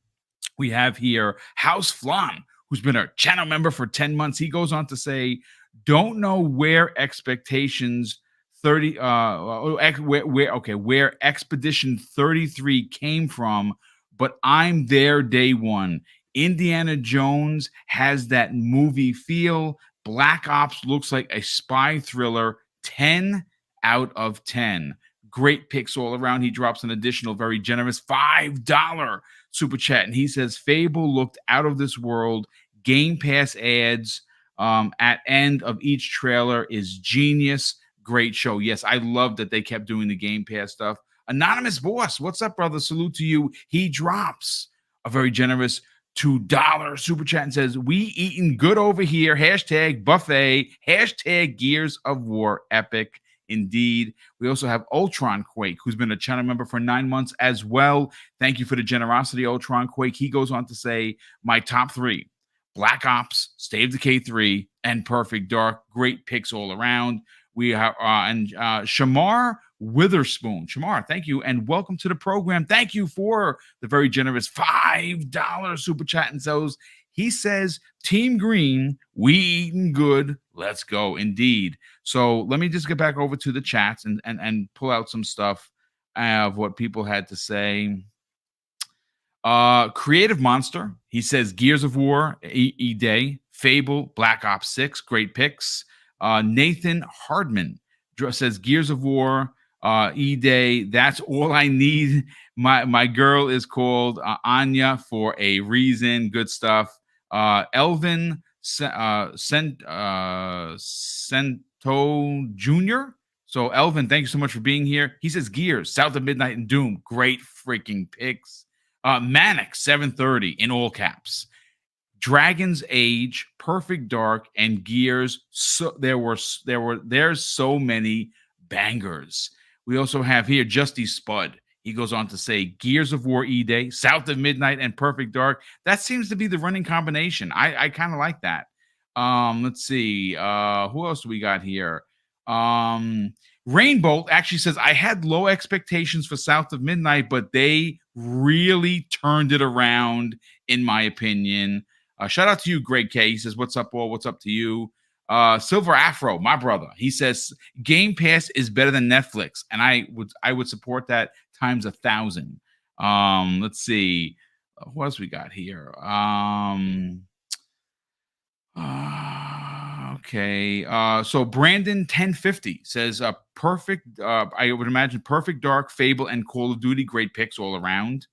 We have here House Flan, who's been a channel member for 10 months. He goes on to say, don't know where Expedition 33 came from, but I'm there day one. Indiana Jones has that movie feel. Black Ops looks like a spy thriller. 10 out of 10. Great picks all around. He drops an additional very generous $5 Super Chat, and he says, Fable looked out of this world. Game Pass ads at end of each trailer is genius. Great show. Yes, I love that they kept doing the Game Pass stuff. Anonymous Boss, what's up, brother? Salute to you. He drops a very generous $2 Super Chat and says, we eating good over here. Hashtag buffet. Hashtag Gears of War epic. Indeed. We also have Ultron Quake, who's been a channel member for 9 months as well. Thank you for the generosity, Ultron Quake. He goes on to say, my top three: Black Ops, State of Decay 3, and Perfect Dark. Great picks all around. We have Shamar Witherspoon. Shamar, thank you, and welcome to the program. Thank you for the very generous $5 super chat and those. He says, Team Green, we eating good. Let's go. Indeed. So let me just get back over to the chats and pull out some stuff of what people had to say. Creative Monster, he says Gears of War, E-Day, Fable, Black Ops 6, great picks. Nathan Hardman says Gears of War, E-Day, that's all I need. My girl is called Anya for a reason. Good stuff. Elvin Cento Jr. So Elvin, thank you so much for being here. He says Gears, South of Midnight, and Doom. Great freaking picks. Manic 730 in all caps. Dragon's Age, Perfect Dark, and Gears. So there's so many bangers. We also have here Justy Spud. He goes on to say Gears of War E-Day, South of Midnight, and Perfect Dark. That seems to be the running combination. I kind of like that. Let's see. Who else do we got here? Rainbow actually says, I had low expectations for South of Midnight, but they really turned it around, in my opinion. Shout out to you, Greg K. He says, what's up, all? What's up to you? Silver Afro, my brother. He says, Game Pass is better than Netflix. And I would support that times 1,000. Let's see. What else we got here? Okay. So Brandon 1050 says perfect. I would imagine Perfect Dark, Fable, and Call of Duty. Great picks all around.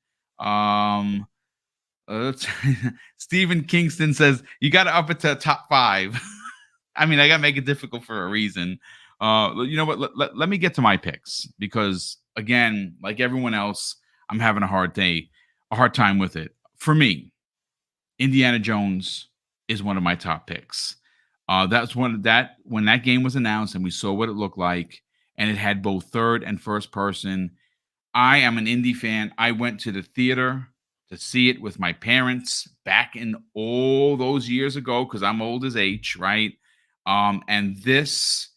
Stephen Kingston says you got to up it to top 5. I mean, I got to make it difficult for a reason. You know what? Let me get to my picks because, again, like everyone else, I'm having a hard time with it. For me, Indiana Jones is one of my top picks. That's when that game was announced and we saw what it looked like, and it had both third and first person. I am an indie fan. I went to the theater to see it with my parents back in all those years ago because I'm old as H, right? And this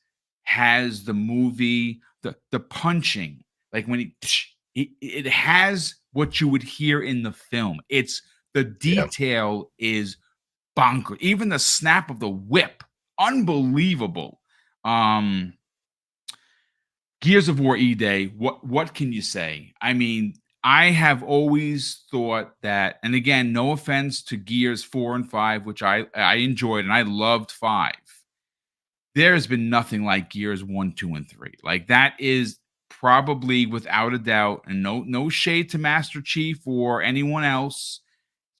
has the movie, the punching, like when it has what you would hear in the film. It's the detail is bonkers. Even the snap of the whip, unbelievable. Gears of War E-Day, what can you say? I mean, I have always thought that, and again, no offense to Gears 4 and 5, which I enjoyed, and I loved 5. There has been nothing like Gears 1, 2, and 3. Like, that is probably, without a doubt, and no shade to Master Chief or anyone else,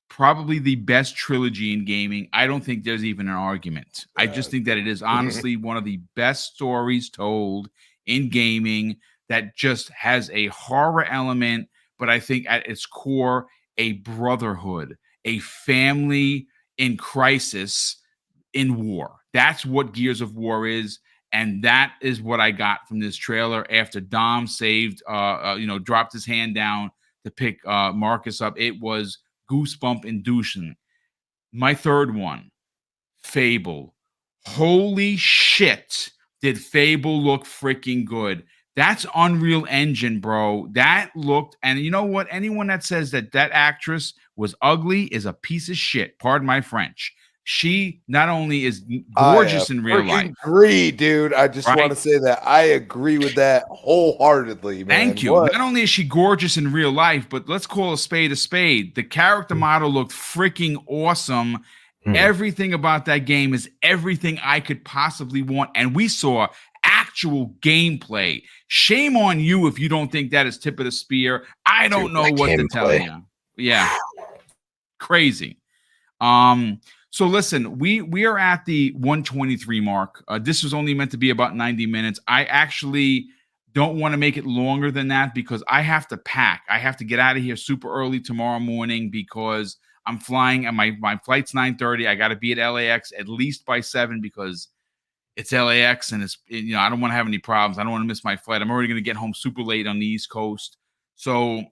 probably the best trilogy in gaming. I don't think there's even an argument. I just think that it is honestly one of the best stories told in gaming that just has a horror element, but I think at its core, a brotherhood, a family in crisis in war. That's what Gears of War is. And that is what I got from this trailer after Dom dropped his hand down to pick Marcus up. It was goosebump inducing. My third one, Fable. Holy shit, did Fable look freaking good. That's Unreal Engine, bro. That looked, and you know what? Anyone that says that actress was ugly is a piece of shit. Pardon my French. She not only is gorgeous in real life. Agree, dude. I just want to say that I agree with that wholeheartedly, man. Thank you. Not only is she gorgeous in real life, but let's call a spade a spade. The character model looked freaking awesome. Everything about that game is everything I could possibly want. And we saw actual gameplay. Shame on you if you don't think that is tip of the spear. I don't know what to tell you. Yeah. Crazy. So listen, we are at the 123 mark. This was only meant to be about 90 minutes. I actually don't want to make it longer than that because I have to pack. I have to get out of here super early tomorrow morning because I'm flying and my flight's 9:30. I got to be at LAX at least by 7 because it's LAX and I don't want to have any problems. I don't want to miss my flight. I'm already going to get home super late on the East Coast. So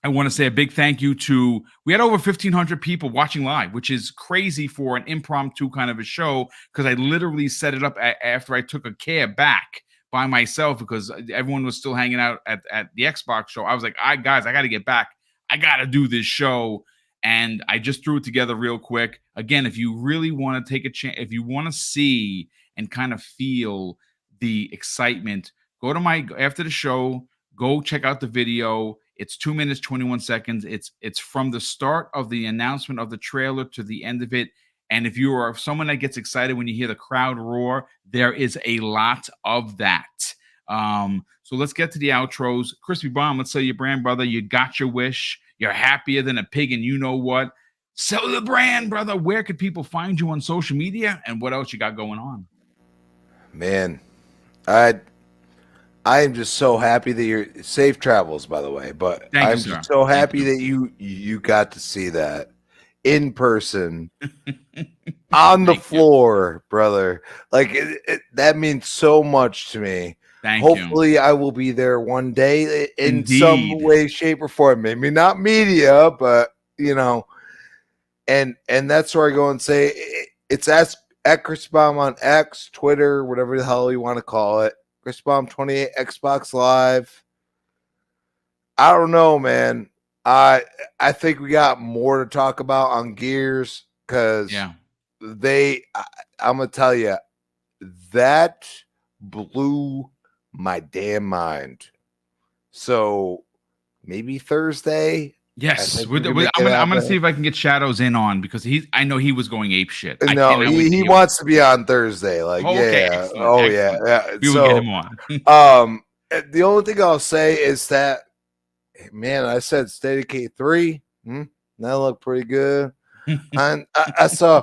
I want to say a big thank you to, we had over 1,500 people watching live, which is crazy for an impromptu kind of a show, because I literally set it up after I took a cab back by myself because everyone was still hanging out at the Xbox show. I was like, guys, I got to get back. I got to do this show. And I just threw it together real quick. Again, if you really want to take a chance, if you want to see and kind of feel the excitement, go to after the show, go check out the video. It's 2 minutes, 21 seconds. It's from the start of the announcement of the trailer to the end of it. And if you are someone that gets excited when you hear the crowd roar, there is a lot of that. So let's get to the outros. Crispy Bomb, let's sell your brand, brother. You got your wish. You're happier than a pig, and you know what? Sell the brand, brother. Where could people find you on social media, and what else you got going on? Man, I am just so happy that you're safe travels, by the way. But I'm just so happy that you got to see that in person on the floor, brother. Like that means so much to me. Hopefully, I will be there one day in some way, shape, or form. Maybe not media, but and that's where I go and say it's at Chrisbomb on X, Twitter, whatever the hell you want to call it. Chrisbomb28 Xbox Live. I don't know, man. I think we got more to talk about on Gears because I'm gonna tell you that blew my damn mind. So maybe Thursday. Yes, I'm gonna see if I can get Shadows in on, because I know he was going ape shit. No, he wants to be on Thursday. Like, excellent. Yeah. We will get him on. The only thing I'll say is that, man, I said State of Decay 3. That looked pretty good. And I saw,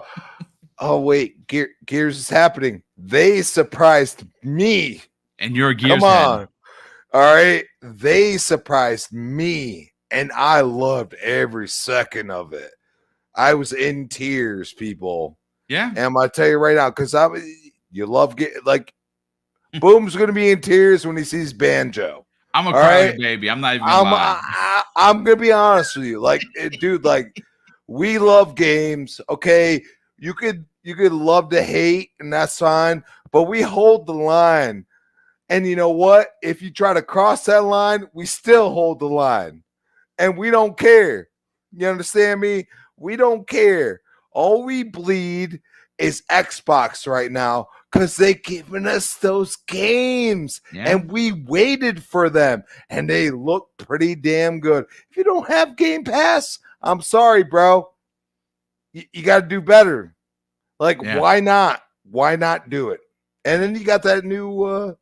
oh wait, Gears is happening. They surprised me. And you're a Gears Come on. Head. All right. They surprised me. And I loved every second of it. I was in tears, people. Yeah. And I'm going to tell you right now, because you love Boom's going to be in tears when he sees Banjo. I'm a crying baby. I'm not even lying. I'm going to be honest with you. Like, dude, like, we love games. Okay. You could love to hate, and that's fine. But we hold the line. And you know what? If you try to cross that line, we still hold the line. And we don't care. You understand me? We don't care. All we bleed is Xbox right now because they're giving us those games. Yeah. And we waited for them. And they look pretty damn good. If you don't have Game Pass, I'm sorry, bro. You got to do better. Like, why not? Why not do it? And then you got that new...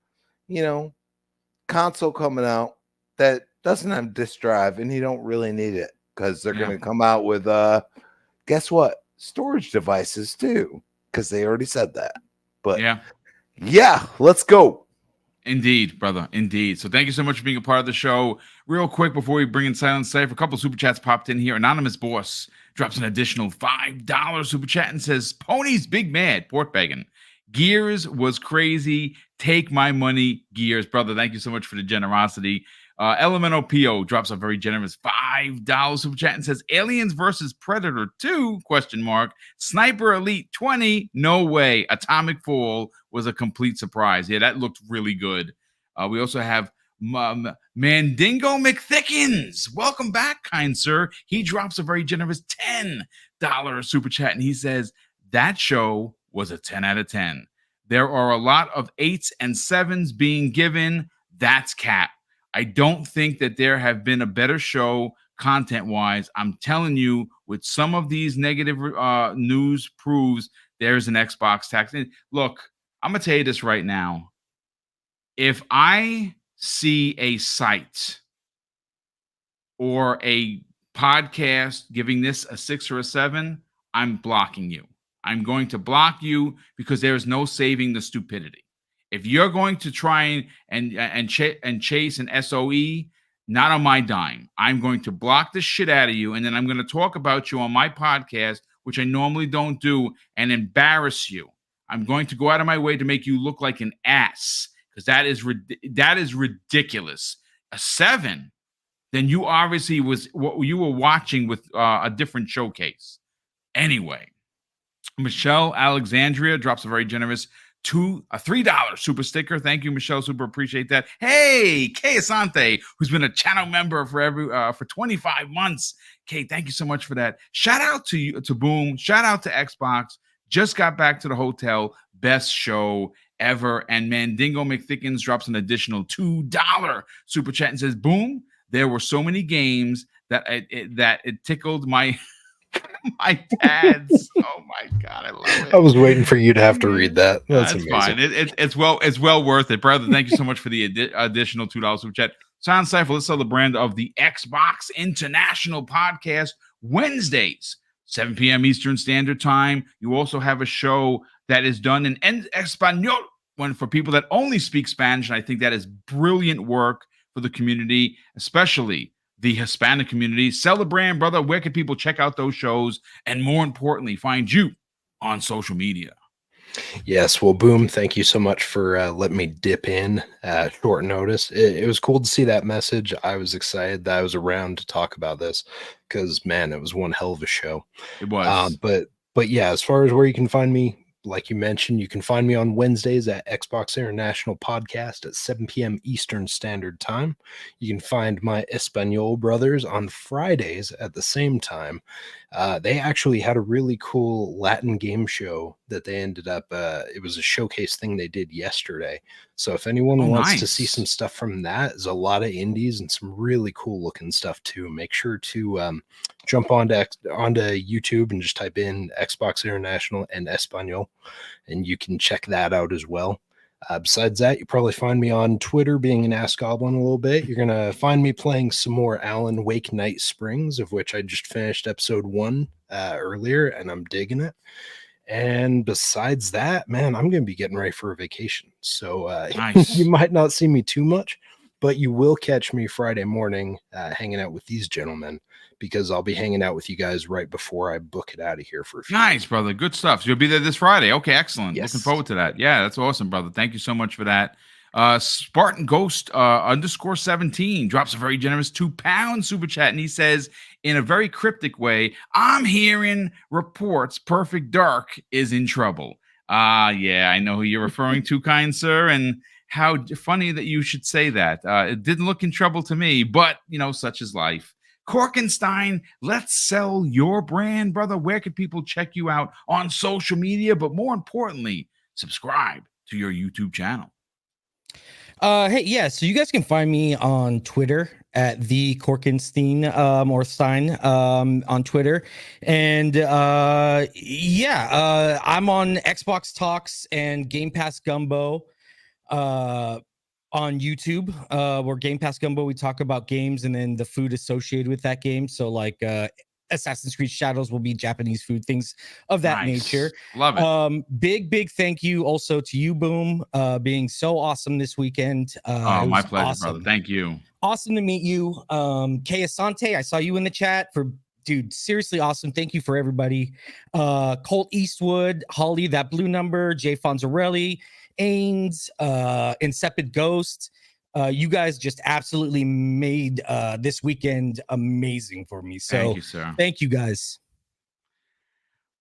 console coming out that doesn't have disk drive, and you don't really need it because they're going to come out with guess what, storage devices too, because they already said that. But yeah, let's go. Indeed, brother. Indeed. So thank you so much for being a part of the show. Real quick before we bring in Silent Cypher, a couple of super chats popped in here. Anonymous Boss drops an additional $5 super chat and says, Pony's big mad, port begging. Gears was crazy. Take my money, Gears. Brother, thank you so much for the generosity. Elemental PO drops a very generous $5 super chat and says, Aliens versus Predator 2, ? Sniper Elite 20, no way. Atomic Fall was a complete surprise. Yeah, that looked really good. We also have Mandingo McThickens. Welcome back, kind sir. He drops a very generous $10 super chat, and he says, that show was a 10 out of 10. There are a lot of 8s and 7s being given. That's cap. I don't think that there have been a better show content-wise. I'm telling you, with some of these negative news proves there's an Xbox tax. And look, I'm going to tell you this right now. If I see a site or a podcast giving this a 6 or a 7, I'm blocking you. I'm going to block you because there is no saving the stupidity. If you're going to try and chase an SOE, not on my dime. I'm going to block the shit out of you, and then I'm going to talk about you on my podcast, which I normally don't do, and embarrass you. I'm going to go out of my way to make you look like an ass because that is ridiculous. A 7, then you obviously was what you were watching with a different showcase. Anyway, Michelle Alexandria drops a very generous $3 super sticker. Thank you, Michelle. Super appreciate that. Hey, Kay Asante, who's been a channel member for 25 months. Kay, thank you so much for that. Shout out to you, to Boom. Shout out to Xbox. Just got back to the hotel. Best show ever. And Mandingo McThickens drops an additional $2 super chat and says, Boom, there were so many games that it tickled my my dad's. Oh my god, I love it. I was waiting for you to have to read that. That's amazing. Fine. It's well worth it, brother. Thank you so much for the additional $2 super chat. Sound Cypher, let's sell the brand of the Xbox International Podcast Wednesdays, 7 p.m. Eastern Standard Time. You also have a show that is done in Espanol, one for people that only speak Spanish, and I think that is brilliant work for the community, especially the Hispanic community. Sell the brand, brother. Where can people check out those shows? And more importantly, find you on social media? Yes. Well, Boom, thank you so much for letting me dip in at short notice. It was cool to see that message. I was excited that I was around to talk about this because, man, it was one hell of a show. It was. But yeah, as far as where you can find me, like you mentioned, you can find me on Wednesdays at Xbox International Podcast at 7 p.m. Eastern Standard Time. You can find my Espanol brothers on Fridays at the same time. They actually had a really cool Latin game show that they ended up, it was a showcase thing they did yesterday. So if anyone wants to see some stuff from that, there's a lot of indies and some really cool looking stuff too. Make sure to jump onto YouTube and just type in Xbox International and Espanol, and you can check that out as well. Besides that, you probably find me on Twitter being an Ask Goblin a little bit. You're going to find me playing some more Alan Wake Night Springs, of which I just finished episode 1 earlier, and I'm digging it. And besides that, man, I'm going to be getting ready for a vacation. So nice. You might not see me too much, but you will catch me Friday morning hanging out with these gentlemen, because I'll be hanging out with you guys right before I book it out of here for a few Nice, brother. Good stuff. So you'll be there this Friday. Okay, excellent. Yes. Looking forward to that. Yeah, that's awesome, brother. Thank you so much for that. Spartan Ghost _17 drops a very generous £2 super chat, and he says in a very cryptic way, I'm hearing reports Perfect Dark is in trouble. Yeah, I know who you're referring to, kind sir, and how funny that you should say that. It didn't look in trouble to me, but such is life. Korkenstein, let's sell your brand, brother. Where can people check you out on social media? But more importantly, subscribe to your YouTube channel. Hey, yeah. So you guys can find me on Twitter at the Korkenstein or Stein on Twitter, and I'm on Xbox Talks and Game Pass Gumbo on YouTube, where Game Pass Gumbo, we talk about games and then the food associated with that game. So like Assassin's Creed Shadows will be Japanese food, things of that nature. Love it. Big thank you also to you, Boom, being so awesome this weekend. My pleasure, brother. Thank you. Awesome to meet you. Kay Asante, I saw you in the chat dude, seriously awesome. Thank you for everybody. Colt Eastwood, Holly, that blue number, Jay Fonzarelli, Ains, Insepid Ghost. You guys just absolutely made this weekend amazing for me. So thank you, sir. Thank you, guys.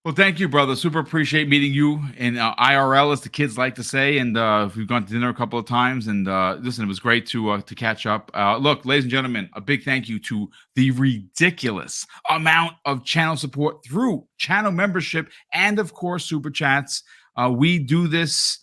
Well, thank you, brother. Super appreciate meeting you in IRL, as the kids like to say. And we've gone to dinner a couple of times. And listen, it was great to catch up. Look, ladies and gentlemen, a big thank you to the ridiculous amount of channel support through channel membership and, of course, super chats. We do this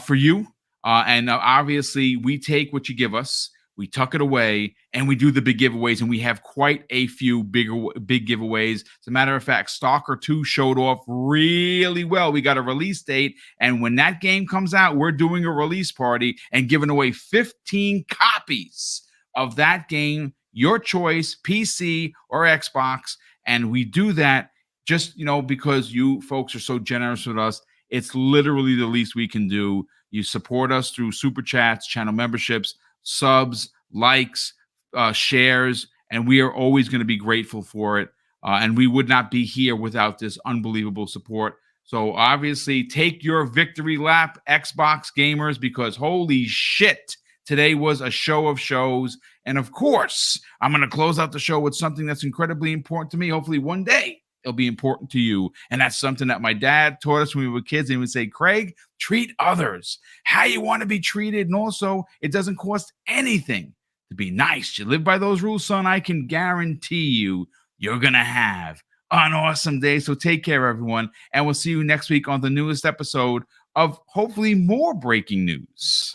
for you. And obviously, we take what you give us, we tuck it away, and we do the big giveaways. And we have quite a few big giveaways. As a matter of fact, Stalker 2 showed off really well. We got a release date. And when that game comes out, we're doing a release party and giving away 15 copies of that game, your choice, PC or Xbox. And we do that just, because you folks are so generous with us. It's literally the least we can do. You support us through super chats, channel memberships, subs, likes, shares, and we are always going to be grateful for it. And we would not be here without this unbelievable support. So obviously, take your victory lap, Xbox gamers, because holy shit, Today was a show of shows. And of course, I'm going to close out the show with something that's incredibly important to me. Hopefully one day it'll be important to you. And that's something that my dad taught us when we were kids. And he would say, Craig, treat others how you want to be treated. And also, it doesn't cost anything to be nice. You live by those rules, son. I can guarantee you're going to have an awesome day. So take care, everyone. And we'll see you next week on the newest episode of hopefully more breaking news.